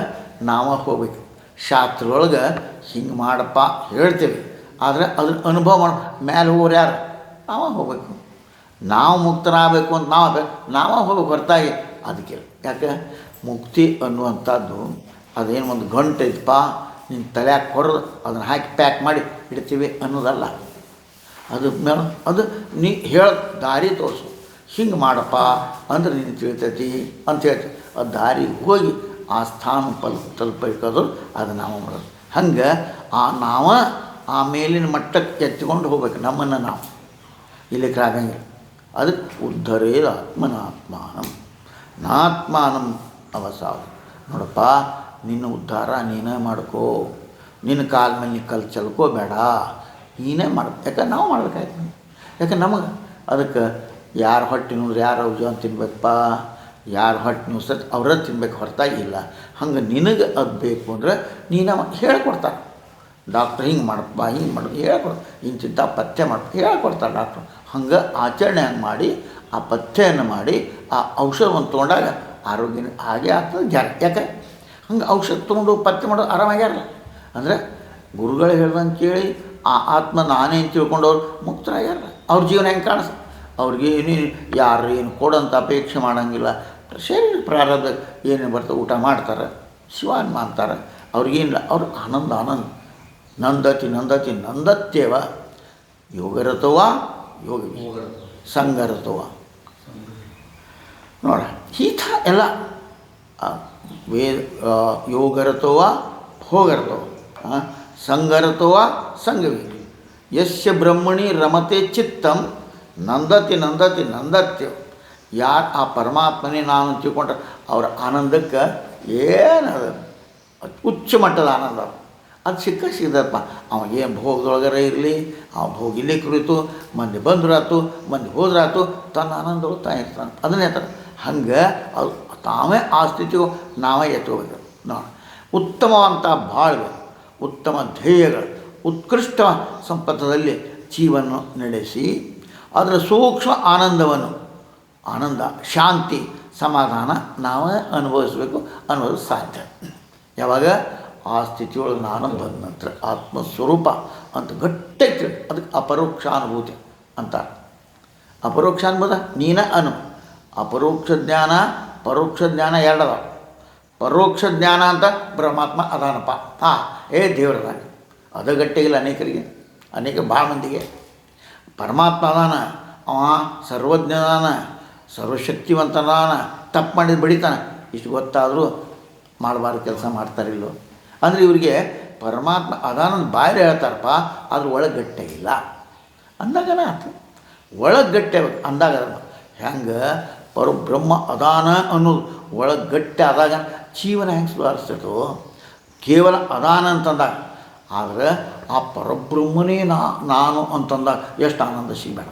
ನಾವೇ ಹೋಗ್ಬೇಕು. ಶಾಸ್ತ್ರದೊಳಗೆ ಹಿಂಗೆ ಮಾಡಪ್ಪ ಹೇಳ್ತೇವೆ, ಆದರೆ ಅದನ್ನ ಅನುಭವ ಮಾಡಿ ಮೇಲೆ ಹೋಗೋರು ಯಾರು? ನಾವೇ ಹೋಗ್ಬೇಕು. ನಾವು ಮುಕ್ತರಾಗಬೇಕು ಅಂತ ನಾವೇ ಹೋಗ್ಬೇಕು ಹೊರತಾಗಿ ಅದಕ್ಕೆ. ಯಾಕೆ ಮುಕ್ತಿ ಅನ್ನುವಂಥದ್ದು ಅದೇನು ಒಂದು ಗಂಟೆ ಐತಪ್ಪ ನಿನ್ನ ತಲೆಯಾಗಿ ಹೊಡೆದು ಅದನ್ನು ಹಾಕಿ ಪ್ಯಾಕ್ ಮಾಡಿ ಇಡ್ತೀವಿ ಅನ್ನೋದಲ್ಲ. ಅದು ನೀ ಹೇಳ ದಾರಿ ತೋರಿಸು, ಹಿಂಗೆ ಮಾಡಪ್ಪ ಅಂದ್ರೆ ನೀನು ತಿಳಿತೈತಿ ಅಂತ ಹೇಳ್ತೀವಿ. ಆ ದಾರಿಗೆ ಹೋಗಿ ಆ ಸ್ಥಾನ ತಲುಪಬೇಕಾದ್ರು ಅದು ನಾವು ಮಾಡೋದು. ಹಂಗೆ ನಾವು ಆ ಮೇಲಿನ ಮಟ್ಟಕ್ಕೆ ಎತ್ತಿಕೊಂಡು ಹೋಗ್ಬೇಕು ನಮ್ಮನ್ನು ನಾವು. ಇಲ್ಲಿಕ್ಕೆ ಆಗಂಗಿಲ್ಲ. ಅದಕ್ಕೆ ಉದ್ಧರೇದ ಆತ್ಮನಾತ್ಮಾನಂ ನಾತ್ಮಾನಂ ಅವಸಾವು. ನೋಡಪ್ಪ ನಿನ್ನ ಉದ್ಧಾರ ನೀನೇ ಮಾಡ್ಕೋ, ನಿನ್ನ ಕಾಲ ಮೇಲೆ ನೀ ಕಲ್ಲು ಚಲ್ಕೋಬೇಡ, ನೀನೇ ಮಾಡ್ಬೇಕು. ಯಾಕೆ ನಾವು ಮಾಡ್ಬೇಕಾಯ್ತು. ಯಾಕೆ ನಮಗೆ ಅದಕ್ಕೆ ಯಾರು ಹೊಟ್ಟೆ ನೋಡ್ರಿ ಯಾರು ಔಷಧ ತಿನ್ಬೇಕಪ್ಪ, ಯಾರು ಹೊಟ್ಟೆ ನುಸತ್ ಅವ್ರ ತಿನ್ಬೇಕು ಹೊರತಾಗಿ ಇಲ್ಲ. ಹಂಗೆ ನಿನಗೆ ಅದು ಬೇಕು ಅಂದರೆ ನೀನು ಹೇಳ್ಕೊಡ್ತಾರೆ ಡಾಕ್ಟ್ರ್. ಹಿಂಗೆ ಮಾಡಪ್ಪ ಹಿಂಗೆ ಮಾಡು ಹೇಳ್ಕೊಡ್ತಾರೆ, ಇಂತಿಂಥ ಪಥ್ಯ ಮಾಡ್ಬೇಕು ಹೇಳ್ಕೊಡ್ತಾರೆ ಡಾಕ್ಟ್ರು. ಹಂಗೆ ಆಚರಣೆ ಹಂಗೆ ಮಾಡಿ ಆ ಪಥ್ಯವನ್ನು ಮಾಡಿ ಆ ಔಷಧವನ್ನು ತೊಗೊಂಡಾಗ ಆರೋಗ್ಯ ಹಾಗೆ ಆಗ್ತದೆ ಜಾರ. ಯಾಕೆ ಹಂಗೆ ಔಷಧ ತೊಗೊಂಡು ಪಥ್ಯ ಮಾಡೋದು ಆರಾಮಾಗ್ಯಾರಲ್ಲ. ಅಂದರೆ ಗುರುಗಳು ಹೇಳ್ದಂಗೆ ಕೇಳಿ ಆ ಆತ್ಮ ನಾನೇ ಅಂತ ತಿಳ್ಕೊಂಡವ್ರು ಮುಕ್ತರಾಗ್ಯಾರಲ್ಲ. ಅವ್ರ ಜೀವನ ಹೆಂಗೆ ಕಾಣಿಸ್ತದೆ ಅವ್ರಿಗೆ ಯಾರು ಏನು ಕೊಡೋಂಥ ಅಪೇಕ್ಷೆ ಮಾಡೋಂಗಿಲ್ಲ. ಶರೀರ ಪ್ರಾರಬ್ಧ ಏನೇನು ಬರ್ತದೆ ಊಟ ಮಾಡ್ತಾರೆ, ಶಿವಾನ್ಮ ಅಂತಾರೆ. ಅವ್ರಿಗೇನಿಲ್ಲ, ಅವ್ರು ಆನಂದ ನಂದತಿ ನಂದತ್ಯವ ಯೋಗರತವ ಯೋಗ ಸಂಗರತವ. ನೋಡ ಈ ಥರ ಎಲ್ಲ ಯೋಗರತವ ಭೋಗರತವ ಸಂಗರತವ ಸಂಗವಿ ಯಸ್ಯ ಬ್ರಹ್ಮಣಿ ರಮತೆ ಚಿತ್ತಂ ನಂದತಿ ನಂದತ್ಯ. ಯಾರು ಆ ಪರಮಾತ್ಮನೇ ನಾನು ತಿಳ್ಕೊಂಡ್ರೆ ಅವ್ರ ಆನಂದಕ್ಕೆ ಏನದ ಉಚ್ಚ ಮಟ್ಟದ ಆನಂದ ಅದು ಸಿಕ್ಕದಪ್ಪ. ಅವ ಏನು ಭೋಗದೊಳಗರ ಇರಲಿ, ಅವ ಭೋಗ ಇಲ್ಲಿ ಕುರಿತು ಮಂದಿ ಬಂದ್ರಾತು ಮಂದಿ ಹೋದ್ರಾತು ತನ್ನ ಆನಂದ ಓದ್ತಾ ಇರ್ತಾನೆ. ಅದನ್ನೇ ಹೇಳ್ತಾರೆ. ಹಂಗೆ ಅದು ತಾವೇ ಆ ಸ್ಥಿತಿಗೂ ನಾವೇ ಎತ್ತೋಬೇಕು. ನೋಡಿ ಉತ್ತಮವಂಥ ಬಾಳ್ವೆ, ಉತ್ತಮ ಧ್ಯೇಯಗಳು, ಉತ್ಕೃಷ್ಟ ಸಂಪತ್ತದಲ್ಲಿ ಜೀವನ ನಡೆಸಿ ಅದರ ಸೂಕ್ಷ್ಮ ಆನಂದವನ್ನು ಆನಂದ, ಶಾಂತಿ, ಸಮಾಧಾನ ನಾವು ಅನುಭವಿಸಬೇಕು ಅನ್ನೋದು ಸಾಧ್ಯ. ಯಾವಾಗ ಆ ಸ್ಥಿತಿಯೊಳಗೆ ನಾನು ಬಂದ ನಂತರ ಆತ್ಮಸ್ವರೂಪ ಅಂತ ಗಟ್ಟಿಗೆ ಅದಕ್ಕೆ ಅಪರೋಕ್ಷಾನುಭೂತಿ ಅಂತಾರೆ. ಅಪರೋಕ್ಷಾನುಭೂತ ನೀನ ಅನು. ಅಪರೋಕ್ಷ ಜ್ಞಾನ ಪರೋಕ್ಷ ಜ್ಞಾನ ಎರಡದ. ಪರೋಕ್ಷ ಜ್ಞಾನ ಅಂತ ಬ್ರಹ್ಮಾತ್ಮ ಅದಾನಪ್ಪ, ದೇವರದಾನ, ಅದು ಗಟ್ಟಿಗಿಲ್ಲ ಅನೇಕರಿಗೆ, ಭಾಳ ಮಂದಿಗೆ. ಪರಮಾತ್ಮ ಅದಾನ, ಅವ ಸರ್ವಜ್ಞದಾನ, ಸರ್ವಶಕ್ತಿವಂತನಾನ, ತಪ್ಪು ಮಾಡಿದ ಬಡಿತಾನೆ. ಇಷ್ಟು ಗೊತ್ತಾದರೂ ಮಾಡಬಾರ್ದು ಕೆಲಸ ಮಾಡ್ತಾರಿಲ್ಲೋ. ಅಂದರೆ ಇವರಿಗೆ ಪರಮಾತ್ಮ ಅದಾನಂದ ಬಾಯಿಲೆ ಹೇಳ್ತಾರಪ್ಪ, ಅದ್ರ ಒಳಗೆ ಗಟ್ಟಿಗಿಲ್ಲ ಅಂದಾಗನ ಆಯ್ತು. ಒಳಗೆ ಗಟ್ಟಿ ಅಂದಾಗ ಹೆಂಗೆ ಪರಬ್ರಹ್ಮ ಅದಾನ ಅನ್ನೋದು ಒಳಗೆ ಗಟ್ಟಿ ಆದಾಗ ಜೀವನ ಹೆಂಗೆ ಸುಧಾರಿಸ್ತೈತೋ. ಕೇವಲ ಅದಾನ ಅಂತಂದಾಗ, ಆದರೆ ಆ ಪರಬ್ರಹ್ಮನೇ ನಾನು ಅಂತಂದಾಗ ಎಷ್ಟು ಆನಂದ ಸಿಗಬೇಡ,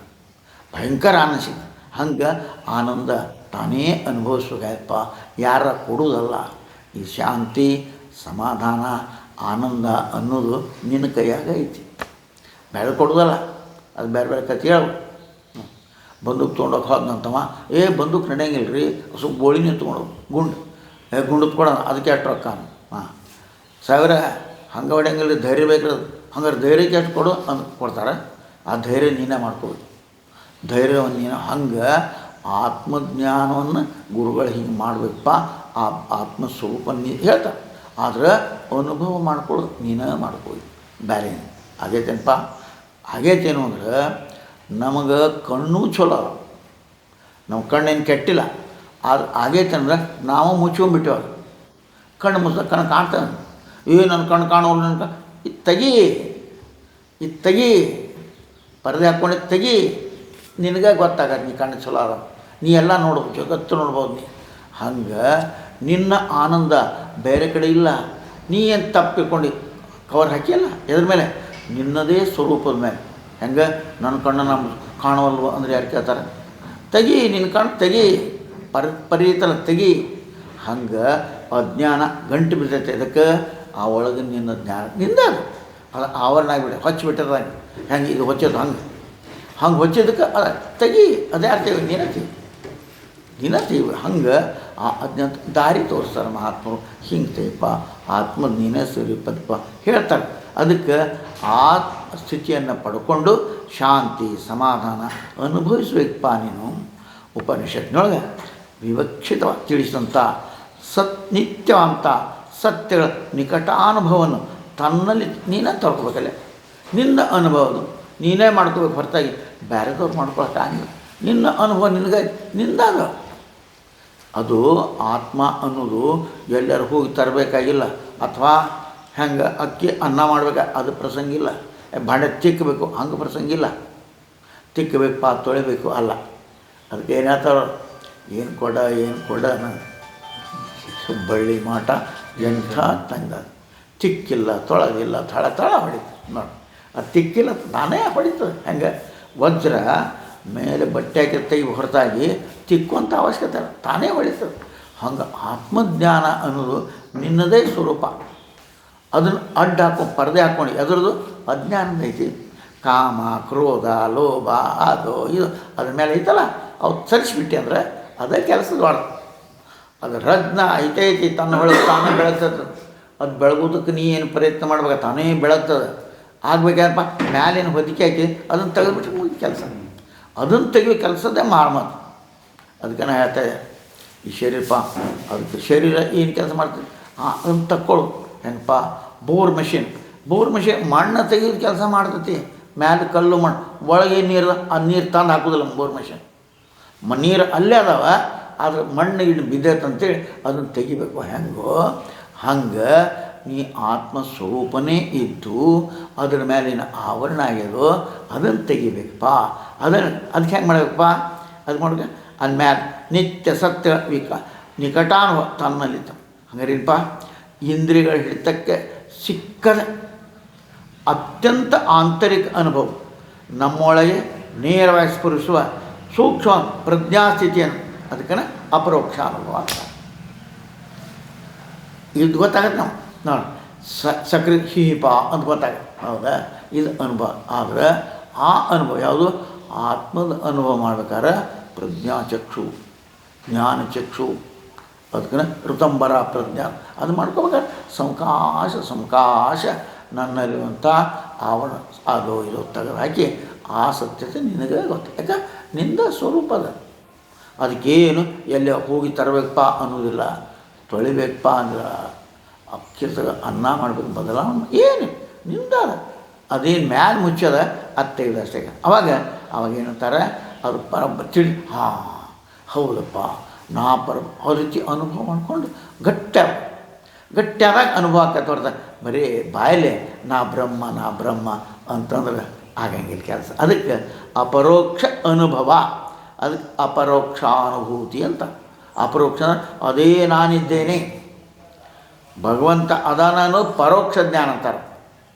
ಭಯಂಕರ ಆನಂದ ಸಿಗ. ಹಂಗೆ ಆನಂದ ತಾನೇ ಅನುಭವಿಸ್ಬೇಕಾಯಪ್ಪ, ಯಾರ ಕೊಡುವುದಲ್ಲ. ಈ ಶಾಂತಿ, ಸಮಾಧಾನ, ಆನಂದ ಅನ್ನೋದು ನಿನ್ನ ಕೈಯಾಗ ಐತಿ, ಬೇರೆ ಕೊಡೋದಲ್ಲ. ಅದು ಬೇರೆ ಬೇರೆ ಕತೆ ಹೇಳು. ಬಂದೂಕು ತೊಗೊಂಡೋಗಿ ಹೋದ್ನಂತವ, ಬಂದೂಕು ನಡೆಯಂಗಿಲ್ಲ ರೀ, ಸ್ವಲ್ಪ ಗೋಳಿನೇ ತೊಗೊಂಡು ಗುಂಡು ಕೊಡೋಣ, ಅದಕ್ಕೆ ಎಷ್ಟು ರೊಕ್ಕ ಸಾವಿರ, ಹಂಗೆ ಹೊಡೆಯಂಗಿಲ್ಲ, ಧೈರ್ಯ ಬೇಕಾದ್ರೆ ಹಂಗಾರೆ ಧೈರ್ಯಕ್ಕೆ ಎಷ್ಟು ಕೊಡು ಅಂತ ಕೊಡ್ತಾರೆ. ಆ ಧೈರ್ಯ ನೀನೇ ಮಾಡ್ಕೋಬೇಕು, ಧೈರ್ಯವನ್ನು ನೀನು. ಹಂಗೆ ಆತ್ಮಜ್ಞಾನವನ್ನು ಗುರುಗಳು ಹಿಂಗೆ ಮಾಡಬೇಕಪ್ಪ. ಆ ಆತ್ಮಸ್ವರೂಪ ನೀ ಹೇಳ್ತಾರೆ, ಆದ್ರೆ ಅನುಭವ ಮಾಡ್ಕೊಳ್ಳೋದು ನೀನೇ ಮಾಡ್ಕೊಳ್ಳಿ, ಬೇರೆ ಆಗೈತೇನಪ್ಪ. ಆಗೈತೇನು ಅಂದ್ರೆ ನಮಗೆ ಕಣ್ಣು ಚಲೋ, ನಮ್ಮ ಕಣ್ಣೇನು ಕೆಟ್ಟಿಲ್ಲ, ಅದು ಆಗೈತೆ ಅಂದ್ರೆ ನಾವು ಮುಚ್ಕೊಂಡ್ಬಿಟ್ಟೇವ. ಕಣ್ಣು ಕಣ್ಣು ಕಾಣ್ತಾನೆ, ನನ್ನ ಕಣ್ಣು ಕಾಣೋಲ್ಲ, ನನ್ನ ಇದು ತೆಗಿ ಪರದೆ ಹಾಕ್ಕೊಂಡು ತೆಗಿ, ನಿನಗೆ ಗೊತ್ತಾಗತ್ತೆ ನೀ ಕಣ್ಣು ಚಲೋ ಅದ, ನೀ ಎಲ್ಲ ನೋಡ್ಬೋದು, ಜಗತ್ತು ನೋಡ್ಬೋದು ನೀ. ಹಂಗೆ ನಿನ್ನ ಆನಂದ ಬೇರೆ ಕಡೆ ಇಲ್ಲ. ನೀ ಏನು ತಪ್ಪಿಕೊಂಡು ಕವರ್ ಹಾಕಿಯಲ್ಲ ಎದ್ರ ಮೇಲೆ, ನಿನ್ನದೇ ಸ್ವರೂಪದ ಮೇಲೆ. ಹೆಂಗೆ ನನ್ನ ಕಣ್ಣು ನಮ್ಮ ಕಾಣವಲ್ವ ಅಂದರೆ ಯಾರು ಕೇಳ್ತಾರೆ? ತೆಗಿ ನಿನ್ನ ಕಣ್ಣು ತೆಗಿ, ಪರೀತಲ್ಲ ತೆಗಿ. ಹಂಗೆ ಅಜ್ಞಾನ ಗಂಟು ಬಿದ್ದೈತೆ. ಅದಕ್ಕೆ ಆ ಒಳಗೆ ನಿನ್ನ ಜ್ಞಾನ ನಿಂದ ಅದು ಆವರಣ ಆಗಿಬಿಡ, ಹೊಚ್ಚಿಬಿಟ್ಟದ. ಹೆಂಗೆ ಇದು ಹೊಚ್ಚೋದು ಹಂಗೆ ಹೊಚ್ಚೋದಕ್ಕೆ ಅದ ತೆಗಿ, ಅದೇ ಅರ್ಥವಿ ದಿನತೀವಿ. ಹಂಗೆ ಆ ಅಜ್ಞಾನ ದಾರಿ ತೋರಿಸ್ತಾರೆ ಮಹಾತ್ಮರು. ಹಿಂಗೆ ತೇಪ ಆತ್ಮ ನೀನೇ ಸ್ವರೂಪದಪ್ಪ ಹೇಳ್ತಾರೆ. ಅದಕ್ಕೆ ಆ ಸ್ಥಿತಿಯನ್ನು ಪಡ್ಕೊಂಡು ಶಾಂತಿ, ಸಮಾಧಾನ ಅನುಭವಿಸ್ಬೇಕಪ್ಪ ನೀನು. ಉಪನಿಷತ್ನೊಳಗೆ ವಿವಕ್ಷಿತವಾಗಿ ತಿಳಿಸಿದಂಥ ನಿತ್ಯವಂತ ಸತ್ಯಗಳ ನಿಕಟಾನುಭವವನ್ನು ತನ್ನಲ್ಲಿ ನೀನೇ ತರ್ಕೋಬೇಕಲ್ಲ. ನಿನ್ನ ಅನುಭವದು ನೀನೇ ಮಾಡ್ಕೋಬೇಕು, ಹೊರತಾಗಿ ಬೇರೆದವ್ರು ಮಾಡ್ಕೊಳಕ್ಕಾಗಿಲ್ಲ. ನಿನ್ನ ಅನುಭವ ನಿನಗೆ ನಿಂದಾಗ ಅದು ಆತ್ಮ ಅನ್ನೋದು ಎಲ್ಲರೂ ಹೋಗಿ ತರಬೇಕಾಗಿಲ್ಲ. ಅಥವಾ ಹೆಂಗೆ ಅಕ್ಕಿ ಅನ್ನ ಮಾಡ್ಬೇಕು, ಅದು ಪ್ರಸಂಗಿಲ್ಲ. ಭಾಂಡೆ ತಿಕ್ಕಬೇಕು, ಹಂಗೆ ಪ್ರಸಂಗಿಲ್ಲ. ತಿಕ್ಕಬೇಕಪ್ಪ, ತೊಳಿಬೇಕು ಅಲ್ಲ. ಅದಕ್ಕೆ ಏನು ಹೇಳ್ತಾರೋ, ಏನು ಕೊಡ ಬಳ್ಳಿ ಮಾಟ ಎಂಥ ತಂದ, ತಿಕ್ಕಿಲ್ಲ, ತೊಳಗಿಲ್ಲ, ತಳ ಹೊಡಿತು ನೋಡಿ. ಅದು ತಿಕ್ಕಿಲ್ಲ, ನಾನೇ ಹೊಡಿತದೆ. ಹೆಂಗೆ ವಜ್ರ ಮೇಲೆ ಬಟ್ಟೆ ಹಾಕಿ ತೆಗಿ ಹೊರತಾಗಿ ತಿಕ್ಕುವಂಥ ಅವಶ್ಯಕತೆ ಇಲ್ಲ, ತಾನೇ ಹೊಡಿತದೆ. ಹಂಗೆ ಆತ್ಮಜ್ಞಾನ ಅನ್ನೋದು ನಿನ್ನದೇ ಸ್ವರೂಪ. ಅದನ್ನು ಅಡ್ಡ ಹಾಕೊಂಡು ಪರದೆ ಹಾಕ್ಕೊಂಡು ಅದರದ್ದು ಅಜ್ಞಾನದ ಐತಿ. ಕಾಮ, ಕ್ರೋಧ, ಲೋಭ, ಅದು ಇದು ಅದ್ರ ಮೇಲೆ ಐತಲ್ಲ, ಅವು ಸರಿಸಿಬಿಟ್ಟೆ ಅಂದರೆ ಅದೇ ಕೆಲಸದ ವಾಡ. ಅದು ರಜ್ನ ಐತಿ ತನ್ನ ಒಳಗೆ ತಾನೇ ಬೆಳಗ್ತದೆ. ಅದು ಬೆಳಗೋದಕ್ಕೆ ನೀ ಏನು ಪ್ರಯತ್ನ ಮಾಡ್ಬೇಕು, ತಾನೇ ಬೆಳಗ್ತದೆ. ಆಗ್ಬೇಕಪ್ಪ ಮ್ಯಾಲಿನ ಹೊದಿಕೆ ಹಾಕಿ ಅದನ್ನು ತೆಗೆದುಬಿಟ್ರೆ ಮುಗಿದ ಕೆಲಸ. ಅದನ್ನು ತೆಗೆಯೋ ಕೆಲಸದೇ ಮಾತು. ಅದಕ್ಕೆ ನಾ ಹೇಳ್ತಾಯಿದ್ದೆ, ಈ ಶರೀರಪ್ಪ, ಅದಕ್ಕೆ ಶರೀರ ಏನು ಕೆಲಸ ಮಾಡ್ತದೆ, ಅದನ್ನು ತಕ್ಕೊಳ್ಳು. ಹೆಂಗಪ್ಪ ಬೋರ್ ಮಷಿನ್ ಮಣ್ಣು ತೆಗೆಯೋದು ಕೆಲಸ ಮಾಡ್ತೈತಿ. ಮ್ಯಾಲೆ ಕಲ್ಲು ಮಣ್ಣು, ಒಳಗೆ ನೀರು, ಆ ನೀರು ತಂದು ಹಾಕೋದಿಲ್ಲ ಬೋರ್ ಮಷಿನ್. ನೀರು ಅಲ್ಲೇ ಅದಾವ, ಆದ್ರೆ ಮಣ್ಣು ಗಿಡ ಬಿದ್ದೈತಂತೇಳಿ ಅದನ್ನು ತೆಗಿಬೇಕು. ಹೆಂಗೋ ಹಂಗೆ ನೀ ಆತ್ಮಸ್ವರೂಪನೇ ಇದ್ದು ಅದ್ರ ಮೇಲಿನ ಆವರಣ ಆಗ್ಯದೋ ಅದನ್ನು ತೆಗಿಬೇಕಪ್ಪ. ಅದಕ್ಕೆ ಹೆಂಗೆ ಮಾಡಬೇಕಪ್ಪ? ಅದು ಮಾಡ್ಬೇಕು. ಅಂದಮೇಲೆ ನಿತ್ಯ ಸತ್ಯ ನಿಕಟಾನುಭವ ತನ್ನಲ್ಲಿತ್ತು. ಹಂಗಾರೇನಪ್ಪ, ಇಂದ್ರಿಯಗಳ ಹಿಡಿತಕ್ಕೆ ಸಿಕ್ಕದ ಅತ್ಯಂತ ಆಂತರಿಕ ಅನುಭವ ನಮ್ಮೊಳಗೆ ನೇರವಾಗಿ ಸ್ಫುರಿಸುವ ಸೂಕ್ಷ್ಮ ಪ್ರಜ್ಞಾಸ್ಥಿತಿಯನ್ನು ಅದಕ್ಕೆ ಅಪರೋಕ್ಷ ಅನುಭವ ಅಂತ ಇದು ಗೊತ್ತಾಗತ್ತೆ. ನಾವು ನೋಡಿ ಸಕ್ರೆ ಹೀಪ ಅಂತ ಗೊತ್ತಾಗತ್ತೆ, ಹೌದಾ? ಇದು ಅನುಭವ. ಆದರೆ ಆ ಅನುಭವ ಯಾವುದು? ಆತ್ಮದ ಅನುಭವ ಮಾಡ್ಬೇಕಾದ್ರೆ ಪ್ರಜ್ಞಾಚಕ್ಷು ಜ್ಞಾನಚಕ್ಷು ಅದಕ್ಕೆ ಋತಂಬರ ಪ್ರಜ್ಞಾ ಅದು ಮಾಡ್ಕೋಬೇಕಾದ್ರೆ ಸಾವಕಾಶ ನನ್ನಲ್ಲಿರುವಂಥ ಆವರಣ ಅದು ಇದು ತೆಗೆದು ಹಾಕಿ ಆ ಸತ್ಯತೆ ನಿನಗೆ ಗೊತ್ತು. ಯಾಕೆ ನಿಂದ ಸ್ವರೂಪದ ಅದಕ್ಕೇನು ಎಲ್ಲಿ ಹೋಗಿ ತರಬೇಕಪ್ಪ ಅನ್ನೋದಿಲ್ಲ, ತೊಳಿಬೇಕಪ್ಪ ಅಂದ್ರೆ ಅಕ್ಕಿರ್ತಗ ಅನ್ನ ಮಾಡಬೇಕು ಬದಲಾವಣೆ ಏನು ನಿಂದ ಅದೇನು ಮ್ಯಾಲೆ ಮುಚ್ಚದ ಅದು ತೆಗೆದಷ್ಟೇ. ಅವಾಗೇನಂತಾರೆ ಅದು ತಿಳಿ ಹಾಂ ಹೌದಪ್ಪ ನಾ ಆ ರೀತಿ ಅನುಭವ ಮಾಡ್ಕೊಂಡು ಗಟ್ಟಿಯಾದಾಗ ಅನುಭವ ಆಕತ್ತೆ ಹೊರತ ಬರೀ ಬಾಯಲ್ಲೇ ನಾ ಬ್ರಹ್ಮ ಅಂತಂದ್ರೆ ಆಗಂಗಿಲ್ಲ ಕೆಲಸ. ಅದಕ್ಕೆ ಅಪರೋಕ್ಷ ಅನುಭವ, ಅದಕ್ಕೆ ಅಪರೋಕ್ಷಾನುಭೂತಿ ಅಂತ. ಅಪರೋಕ್ಷ ಅದೇ ನಾನಿದ್ದೇನೆ ಭಗವಂತ ಅದಾನ ಅನ್ನೋದು ಪರೋಕ್ಷ ಜ್ಞಾನ ಅಂತಾರೆ.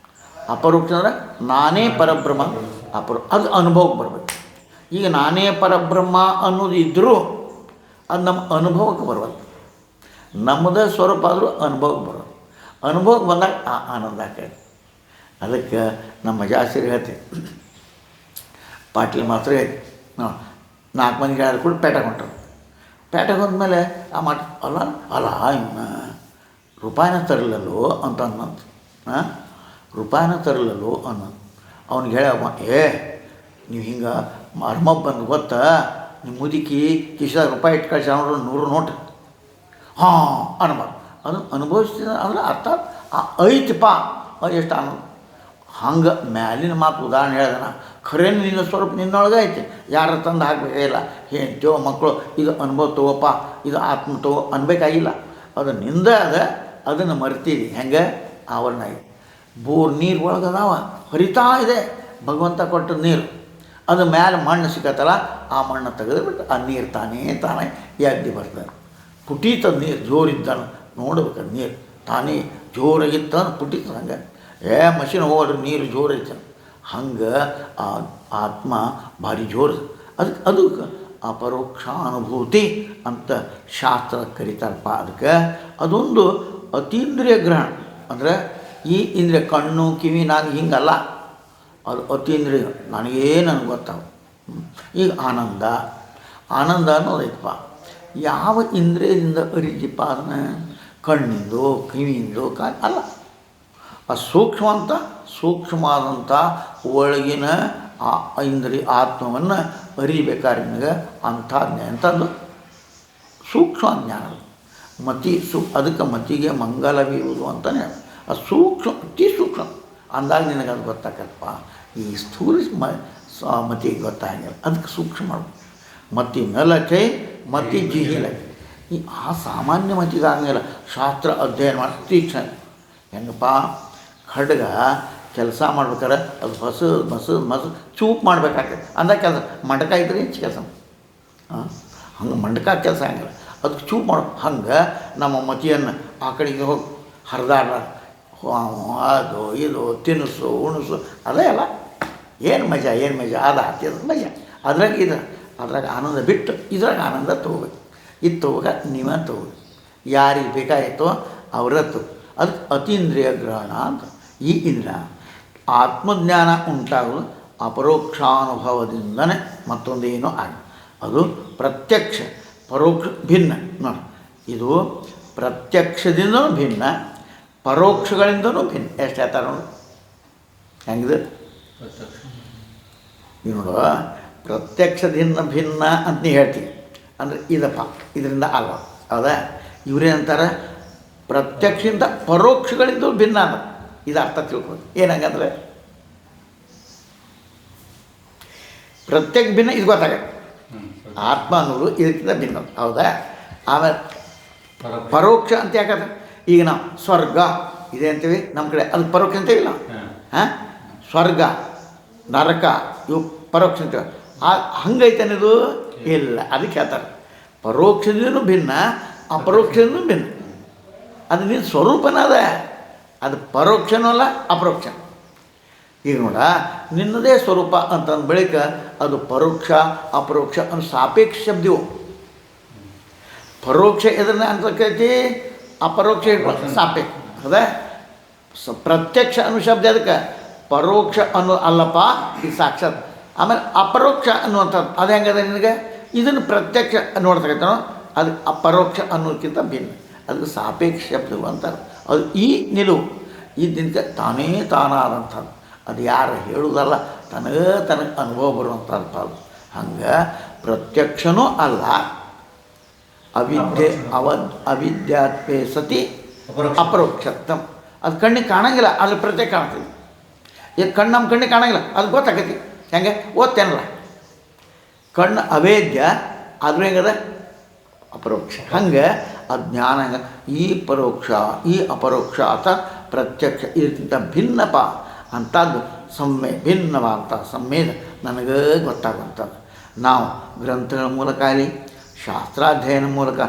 ಅಪರೋಕ್ಷ ಅಂದರೆ ನಾನೇ ಪರಬ್ರಹ್ಮ ಅದು ಅನುಭವಕ್ಕೆ ಬರಬೇಕು. ಈಗ ನಾನೇ ಪರಬ್ರಹ್ಮ ಅನ್ನೋದು ಇದ್ದರೂ ಅದು ನಮ್ಮ ಅನುಭವಕ್ಕೆ ಬರೋಲ್ಲ. ನಮ್ಮದೇ ಸ್ವರೂಪ ಆದರೂ ಅನುಭವಕ್ಕೆ ಬರೋದು. ಅನುಭವಕ್ಕೆ ಬಂದಾಗ ಆ ಆನಂದ ಆಗ್ತದೆ. ಅದಕ್ಕೆ ನಮ್ಮ ಜಾಸ್ತಿ ಹೇಳ್ತೀವಿ ಪಾಟೀಲ್ ಮಾತ್ರ ಹೇಳಿ 4 ಮಂದಿಗೆ ಹೇಳಿದ್ರು ಕೂಡ ಪೇಟೆಗೆ ಹೊಂಟರು. ಪೇಟೆಗೆ ಹೋದ್ಮೇಲೆ ಆ ಮಾಟ ಅಲ್ಲ ಇನ್ನು ರೂಪಾಯಿನ ತರಲಲ್ಲೋ ಅಂತ ಅನ್ನಂತ ರೂಪಾಯಿನ ತರಲಲ್ಲೋ ಅನ್ನೋದು. ಅವ್ನಿಗೆ ಹೇಳಮ್ಮ ನೀವು ಹಿಂಗೆ ಮರ್ಮಬ್ಬ ಬಂದು ಗೊತ್ತಾ ನಿಮ್ಮ ಮುದುಕಿ ಕಿಶದಾಗ ರೂಪಾಯಿ ಇಟ್ಟು ಕಳಿಸಿ ನೋಡ್ರಿ 100 ನೋಟ್ ಹಾಂ ಅನ್ಬಾರ್ದು. ಅದು ಅನುಭವಿಸ್ತೀನಿ ಅಂದ್ರೆ ಅರ್ಥ ಐತಪ್ಪ ಎಷ್ಟು ಆನಂದ. ಹಂಗೆ ಮ್ಯಾಲಿನ ಮಾತು ಉದಾಹರಣೆ ಹೇಳ್ದನ ಖರೇ ನಿನ್ನ ಸ್ವರೂಪ ನಿನ್ನೊಳಗೆ ಐತೆ, ಯಾರ ತಂದು ಹಾಕಬೇಕಾಗಿಲ್ಲ. ಹೆಂಡ್ತಿಯೋ ಮಕ್ಕಳು ಇದು ಅನುಭವ ತಗೋಪ್ಪ ಇದು ಆತ್ಮ ತಗೋ ಅನ್ಬೇಕಾಗಿಲ್ಲ. ಅದು ನಿಂದ ಅದನ್ನು ಮರ್ತೀವಿ. ಹೆಂಗೆ ಆವರಣ ಇದೆ. ಬೋರ್ ನೀರು ಒಳಗದಾವ ಹರಿತಾ ಇದೆ ಭಗವಂತ ಕೊಟ್ಟ ನೀರು. ಅದು ಮ್ಯಾಲೆ ಮಣ್ಣು ಸಿಕ್ಕತ್ತಲ್ಲ ಆ ಮಣ್ಣು ತೆಗೆದುಬಿಟ್ಟು ಆ ನೀರು ತಾನೇ ಎದ್ದು ಬರ್ತದೆ. ಪುಟೀತ ನೀರು ಜೋರಿದ್ದಾನ ನೋಡ್ಬೇಕು. ನೀರು ತಾನೇ ಜೋರಾಗಿತ್ತಾನ ಪುಟೀತ ಹಂಗೆ ಮಷಿನ್ ಹೋಗ್ರಿ ನೀರು ಜೋರೈತಾನೆ ಹಂಗೆ ಆ ಆತ್ಮ ಭಾರಿ ಜೋರು. ಅದು ಅಪರೋಕ್ಷಾನುಭೂತಿ ಅಂತ ಶಾಸ್ತ್ರ ಕರೀತಾರಪ್ಪ. ಅದಕ್ಕೆ ಅದೊಂದು ಅತೀಂದ್ರಿಯ ಗ್ರಹಣ. ಅಂದರೆ ಈ ಇಂದ್ರಿಯ ಕಣ್ಣು ಕಿವಿ ನಾನು ಹಿಂಗಲ್ಲ, ಅದು ಅತೀಂದ್ರಿಯ ನನಗೆ ಗೊತ್ತಾವ. ಈಗ ಆನಂದ ಅನ್ನೋದೈತಪ್ಪ. ಯಾವ ಇಂದ್ರಿಯದಿಂದ ಅರಿತಿಪ್ಪ ಅದನ್ನು? ಕಣ್ಣಿಂದು ಕಿವಿಯಿಂದು ಅಲ್ಲ. ಆ ಸೂಕ್ಷ್ಮವಾದಂಥ ಒಳಗಿನ ಆ ಇಂದ್ರಿಯ ಆತ್ಮವನ್ನು ಅರಿಬೇಕಾದ್ರೆ ನಿನಗೆ ಅಂಥದ್ದು ಸೂಕ್ಷ್ಮ ಜ್ಞಾನ. ಅದಕ್ಕೆ ಮತಿಗೆ ಮಂಗಲವೀರುವುದು ಅಂತಲೇ. ಆ ಅತಿ ಸೂಕ್ಷ್ಮ ಅಂದಾಗ ನಿನಗೆ ಅದು ಗೊತ್ತಾಗತ್ತಪ್ಪ. ಈ ಸ್ಥೂಲ ಮತಿಗೆ ಗೊತ್ತಾಗಿಲ್ಲ. ಅದಕ್ಕೆ ಸೂಕ್ಷ್ಮ ಮಾಡಬೇಕು. ಮತಿ ನಲಕೆ ಮತಿ ಜಿಹಿಲಕೆ. ಆ ಸಾಮಾನ್ಯ ಮತಿಗೆ ಆಗಂಗಿಲ್ಲ. ಶಾಸ್ತ್ರ ಅಧ್ಯಯನ ಮಾಡಿ ತೀಕ್ಷ್ಣ ಹೆಂಗಪ್ಪ ಖಡ್ಗ ಕೆಲಸ ಮಾಡ್ಬೇಕಾರೆ ಅದು ಮಸು ಚೂಪ್ ಮಾಡ್ಬೇಕಾಗ್ತದೆ ಅಂದಾಗ ಕೆಲಸ. ಮಂಡಕ ಇದ್ರೆ ಹೆಚ್ಚು ಕೆಲಸ ಹಂಗೆ ಮಂಡಕ ಕೆಲಸ ಹಂಗಿಲ್ಲ. ಅದಕ್ಕೆ ಚೂಪ್ ಮಾಡೋ ಹಂಗೆ ನಮ್ಮ ಮತಿಯನ್ನು ಆ ಕಡೆಗೆ ಹೋಗಿ ಹರಿದಾಡ ಅದು ಇದು ತಿನ್ನಿಸು ಉಣಿಸು ಅದೇ ಅಲ್ಲ. ಏನು ಮಜಾ ಅದು ಹತ್ತಿದ ಮಜಾ. ಅದ್ರಾಗ ಆನಂದ ಬಿಟ್ಟು ಇದ್ರಾಗ ಆನಂದ ತೊಗೋಬೇಕು. ಇದು ತೊಗೋಗ ನೀವೇ ತೊಗೋಬೇಕು. ಯಾರಿಗೆ ಬೇಕಾಗಿತ್ತೋ ಅವರತ್ತು. ಅದಕ್ಕೆ ಅತೀಂದ್ರಿಯ ಗ್ರಹಣ ಅಂತ. ಈ ಇಂದ್ರಿಯ ಆತ್ಮಜ್ಞಾನ ಉಂಟಾಗೋದು ಅಪರೋಕ್ಷಾನುಭವದಿಂದನೇ. ಮತ್ತೊಂದೇನೋ ಆಗಿ ಅದು ಪ್ರತ್ಯಕ್ಷ ಪರೋಕ್ಷ ಭಿನ್ನ ನೋಡಿ. ಇದು ಪ್ರತ್ಯಕ್ಷದಿಂದನೂ ಭಿನ್ನ, ಪರೋಕ್ಷಗಳಿಂದನೂ ಭಿನ್ನ. ಎಷ್ಟು ಹೇಳ್ತಾರೆ ನೋಡಿ ಹೆಂಗಿದೆ ನೀವು ನೋಡುವ. ಪ್ರತ್ಯಕ್ಷದಿಂದ ಭಿನ್ನ ಅಂತ ನೀವು ಹೇಳ್ತೀವಿ ಅಂದರೆ ಇದಪ್ಪ ಇದರಿಂದ ಅಲ್ಲ ಹೌದಾ. ಇವರೇನಂತಾರೆ ಪ್ರತ್ಯಕ್ಷದಿಂದ ಪರೋಕ್ಷಗಳಿಂದ ಭಿನ್ನ ಅಂತ. ಇದು ಅರ್ಥ ತಿಳ್ಕೊಂಡು ಏನಂಗಂದ್ರೆ ಪ್ರತ್ಯಕ್ಷ ಭಿನ್ನ ಇದು ಗೊತ್ತಾಗತ್ತೆ. ಆತ್ಮ ಅನ್ನೋದು ಇದಕ್ಕಿಂತ ಭಿನ್ನ ಹೌದಾ. ಆಮೇಲೆ ಪರೋಕ್ಷ ಅಂತ ಯಾಕಂದ್ರೆ ಈಗ ನಾವು ಸ್ವರ್ಗ ಇದೆ ಅಂತೀವಿ ನಮ್ಮ ಕಡೆ, ಅದು ಪರೋಕ್ಷ ಅಂತೀವಿಲ್ಲ. ಸ್ವರ್ಗ ನರಕ ಇವು ಪರೋಕ್ಷ ಅಂತೀವಿ. ಹಂಗೈತನಿದು ಇಲ್ಲ. ಅದಕ್ಕೆ ಹೇಳ್ತಾರೆ ಪರೋಕ್ಷದಿಂದನೂ ಭಿನ್ನ ಅಪರೋಕ್ಷದಿಂದನೂ ಭಿನ್ನ. ಅದು ನಿನ್ನ ಸ್ವರೂಪನ ಅದ. ಅದು ಪರೋಕ್ಷನೂ ಅಲ್ಲ ಅಪರೋಕ್ಷ. ಈಗ ನೋಡ ನಿನ್ನದೇ ಸ್ವರೂಪ ಅಂತಂದ ಬಳಿಕ ಅದು ಪರೋಕ್ಷ ಅಪರೋಕ್ಷ ಅನ್ನೋ ಸಾಪೇಕ್ಷ ಶಬ್ದವು. ಪರೋಕ್ಷ ಎದನ್ನ ಅಂತ ಕರಿತಿ, ಅಪರೋಕ್ಷ ಸಾಪೇಕ್ಷ ಹೌದಾ. ಪ್ರತ್ಯಕ್ಷ ಅನ್ನೋ ಶಬ್ದ ಅದಕ್ಕೆ ಪರೋಕ್ಷ ಅನ್ನೋ ಅಲ್ಲಪ್ಪ ಇದು ಸಾಕ್ಷಾತ್. ಆಮೇಲೆ ಅಪರೋಕ್ಷ ಅನ್ನುವಂಥದ್ದು ಅದು ಹೆಂಗದ ನಿನಗೆ ಇದನ್ನು ಪ್ರತ್ಯಕ್ಷ ನೋಡ್ತಕ್ಕಂಥನೋ ಅದು ಅಪರೋಕ್ಷ ಅನ್ನೋದಕ್ಕಿಂತ ಭಿನ್ನ, ಅದು ಸಾಪೇಕ್ಷ ಶಬ್ದಗಳು ಅಂತಾರೆ. ಅದು ಈ ನಿಲುವು ಇದರಿಂದ ತಾನೇ ತಾನಾದಂಥದ್ದು, ಅದು ಯಾರು ಹೇಳುವುದಲ್ಲ, ತನಗೆ ಅನುಭವ ಬರುವಂಥದ್ದು. ಅದು ಹಂಗೆ ಪ್ರತ್ಯಕ್ಷನೂ ಅಲ್ಲ, ಅವಿದ್ಯಾತ್ಮೇ ಸತಿ ಅಪರೋಕ್ಷತ್ವಂ. ಅದು ಕಣ್ಣಿಗೆ ಕಾಣಂಗಿಲ್ಲ, ಅದ್ರ ಪ್ರತ್ಯೇಕ ಕಾಣ್ತದೆ. ಈಗ ಕಣ್ಣು ನಮ್ಮ ಕಣ್ಣಿಗೆ ಕಾಣಂಗಿಲ್ಲ, ಅದು ಗೊತ್ತಾಗತಿ. ಹೆಂಗೆ ಓದ್ತೇನಲ್ಲ, ಕಣ್ಣು ಅವೇದ್ಯ, ಆದ್ರೂ ಹೆಂಗದ ಅಪರೋಕ್ಷ. ಹಂಗೆ ಅಜ್ಞಾನ ಹಂಗೆ ಈ ಪರೋಕ್ಷ ಈ ಅಪರೋಕ್ಷ ಅಥವಾ ಪ್ರತ್ಯಕ್ಷ ಇದಕ್ಕಿಂತ ಭಿನ್ನಪ ಅಂಥದ್ದು ಭಿನ್ನವಾದಂಥ ಸಂವೇದ ನನಗೆ ಗೊತ್ತಾಗುವಂಥದ್ದು. ನಾವು ಗ್ರಂಥಗಳ ಮೂಲಕ ಆಗಲಿ ಶಾಸ್ತ್ರಾಧ್ಯಯನ ಮೂಲಕ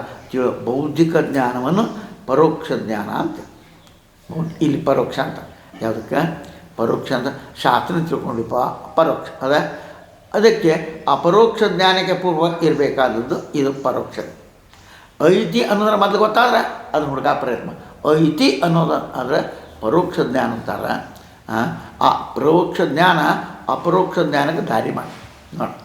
ಬೌದ್ಧಿಕ ಜ್ಞಾನವನ್ನು ಪರೋಕ್ಷ ಜ್ಞಾನ ಅಂತ. ಇಲ್ಲಿ ಪರೋಕ್ಷ ಅಂತ ಯಾವುದಕ್ಕೆ ಪರೋಕ್ಷ ಅಂತ ಶಾಸ್ತ್ರ ತಿಳ್ಕೊಂಡಿಪ್ಪ ಪರೋಕ್ಷ ಅದಕ್ಕೆ ಅಪರೋಕ್ಷ ಜ್ಞಾನಕ್ಕೆ ಪೂರ್ವ ಇರಬೇಕಾದದ್ದು ಇದು ಪರೋಕ್ಷ. ಐತಿ ಅನ್ನೋದ್ರ ಮೊದಲು ಗೊತ್ತಾದ್ರೆ ಅದನ್ನು ಹುಡುಕ ಪ್ರಯತ್ನ. ಐತಿ ಅನ್ನೋದು ಆದರೆ ಪರೋಕ್ಷ ಜ್ಞಾನ ಅಂತಾರೆ. ಆ ಪರೋಕ್ಷ ಜ್ಞಾನ ಅಪರೋಕ್ಷ ಜ್ಞಾನಕ್ಕೆ ದಾರಿ ಮಾಡಿ ನೋಡಿ.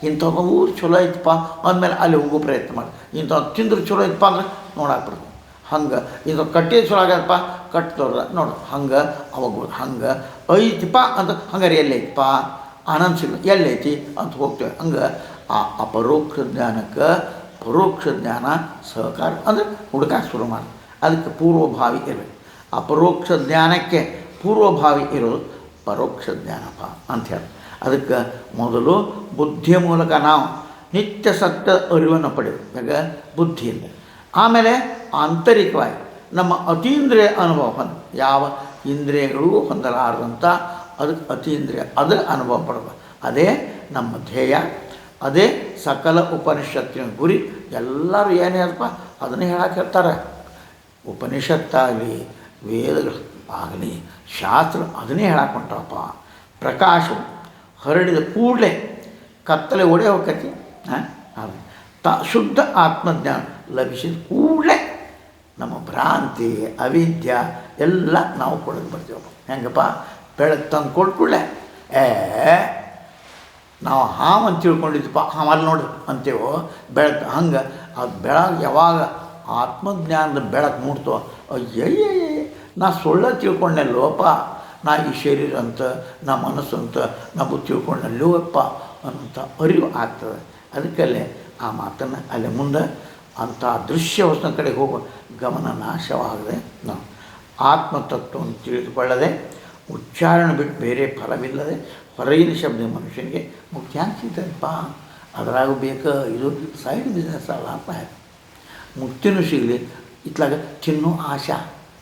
ಇಂಥವು ಊರು ಚಲೋ ಐತಪ್ಪ ಅಂದಮೇಲೆ ಅಲ್ಲಿ ಹೋಗೋ ಪ್ರಯತ್ನ ಮಾಡಿ. ಇಂಥವು ತಿಂದ್ರೆ ಚಲೋ ಐತಪ್ಪ ಅಂದ್ರೆ ನೋಡಕ್ಕೆ ಬರ್ತದೆ. ಹಂಗೆ ಇದು ಕಟ್ಟಿ ಚಲೋ ಆಗದಪ್ಪ ಕಟ್ತವ್ರ ನೋಡು ಹಂಗೆ ಅವಾಗ ಹಂಗೆ ಐತಿಪ್ಪ ಅಂತ ಹಂಗಾರೆ ಎಲ್ಲೈತಪ್ಪ ಆನಂದ ಸಿಗ ಎಲ್ಲೈತಿ ಅಂತ ಹೋಗ್ತೇವೆ. ಹಂಗೆ ಆ ಅಪರೋಕ್ಷ ಜ್ಞಾನಕ್ಕೆ ಪರೋಕ್ಷ ಜ್ಞಾನ ಸಹಕಾರ ಅಂದರೆ ಹುಡುಕಾಕ ಶುರು ಮಾಡಿ. ಅದಕ್ಕೆ ಪೂರ್ವಭಾವಿ ಇರಬೇಕು. ಅಪರೋಕ್ಷ ಜ್ಞಾನಕ್ಕೆ ಪೂರ್ವಭಾವಿ ಇರೋದು ಪರೋಕ್ಷ ಜ್ಞಾನಪ್ಪ ಅಂಥೇಳಿ. ಅದಕ್ಕೆ ಮೊದಲು ಬುದ್ಧಿಯ ಮೂಲಕ ನಾವು ನಿತ್ಯ ಸತ್ಯ ಅರಿವನ್ನು ಪಡೆಯೋದು ಈಗ ಬುದ್ಧಿಯಿಂದ. ಆಮೇಲೆ ಆಂತರಿಕವಾಗಿ ನಮ್ಮ ಅತೀಂದ್ರಿಯ ಅನುಭವ ಯಾವ ಇಂದ್ರಿಯಗಳಿಗೂ ಹೊಂದಲಾರದಂಥ ಅದಕ್ಕೆ ಅತೀಂದ್ರಿಯ ಅದರ ಅನುಭವ ಪಡೋದು. ಅದೇ ನಮ್ಮ ಧ್ಯೇಯ, ಅದೇ ಸಕಲ ಉಪನಿಷತ್ತಿನ ಗುರಿ. ಎಲ್ಲರೂ ಏನೇ ಅದಪ್ಪ ಅದನ್ನೇ ಹೇಳಕ್ಕೆ ಹೇಳ್ತಾರೆ. ಉಪನಿಷತ್ತಾಗಲಿ ವೇದಗಳು ಆಗಲಿ ಶಾಸ್ತ್ರ ಅದನ್ನೇ ಹೇಳಕ್ಕೆ ಹೊಂಟಪ್ಪ. ಪ್ರಕಾಶವು ಹರಡಿದ ಕೂಡಲೇ ಕತ್ತಲೆ ಒಡೆ ಹೋಗ್ತೈತಿ. ಶುದ್ಧ ಆತ್ಮಜ್ಞಾನ ಲಭಿಸಿದ ಕೂಡಲೇ ನಮ್ಮ ಭ್ರಾಂತಿ ಅವಿದ್ಯೆ ಎಲ್ಲ ನಾವು ಕೊಡೋದು ಬರ್ತೀವಪ್ಪ. ಹೆಂಗಪ್ಪ ಬೆಳಗ್ಗೆ ತಂದು ಕೊಟ್ಕೂಡಲೇ ನಾವು ಹಾವಂತ ತಿಳ್ಕೊಂಡಿದ್ದಪ್ಪ ಹಾವಲ್ಲಿ ನೋಡು ಅಂತೇವೋ ಬೆಳಕು. ಹಂಗೆ ಆ ಬೆಳಗ್ಗೆ ಯಾವಾಗ ಆತ್ಮಜ್ಞಾನದ ಬೆಳಕು ಮೂಡ್ತೋ ಅಯ್ಯಯ್ಯ ನಾ ಸುಳ್ಳ ತಿಳ್ಕೊಂಡೆಲ್ಲೋಪ್ಪ, ನಾ ಈ ಶರೀರ ಅಂತ ನಾ ಮನಸ್ಸು ಅಂತ ನಾವು ತಿಳ್ಕೊಂಡಲ್ಲೋಪ್ಪ ಅಂತ ಅರಿವು ಆಗ್ತದೆ. ಅದಕ್ಕಲ್ಲೇ ಆ ಮಾತನ್ನು ಅಲ್ಲೇ ಮುಂದೆ ಅಂಥ ದೃಶ್ಯ ವಸ್ತುನ ಕಡೆ ಹೋಗೋ ಗಮನ ನಾಶವಾಗದೆ ನಾವು ಆತ್ಮತತ್ವವನ್ನು ತಿಳಿದುಕೊಳ್ಳದೆ ಉಚ್ಚಾರಣೆ ಬಿಟ್ಟು ಬೇರೆ ಫಲವಿಲ್ಲದೆ ಹೊರಗಿನ ಶಬ್ದ ಮನುಷ್ಯನಿಗೆ ಮುಖ್ಯ ಅನಿಸಿದ್ದಪ್ಪ. ಅದರಾಗ ಬೇಕು ಇದು ಸೈಡ್ ಬಿಸ್ನೆಸ್ ಅಲ್ಲ ಅಂತ ಮುಕ್ತಿನೂ ಸಿಗಲಿ ಇತ್ಲಾಗ ತಿನ್ನೋ ಆಶಾ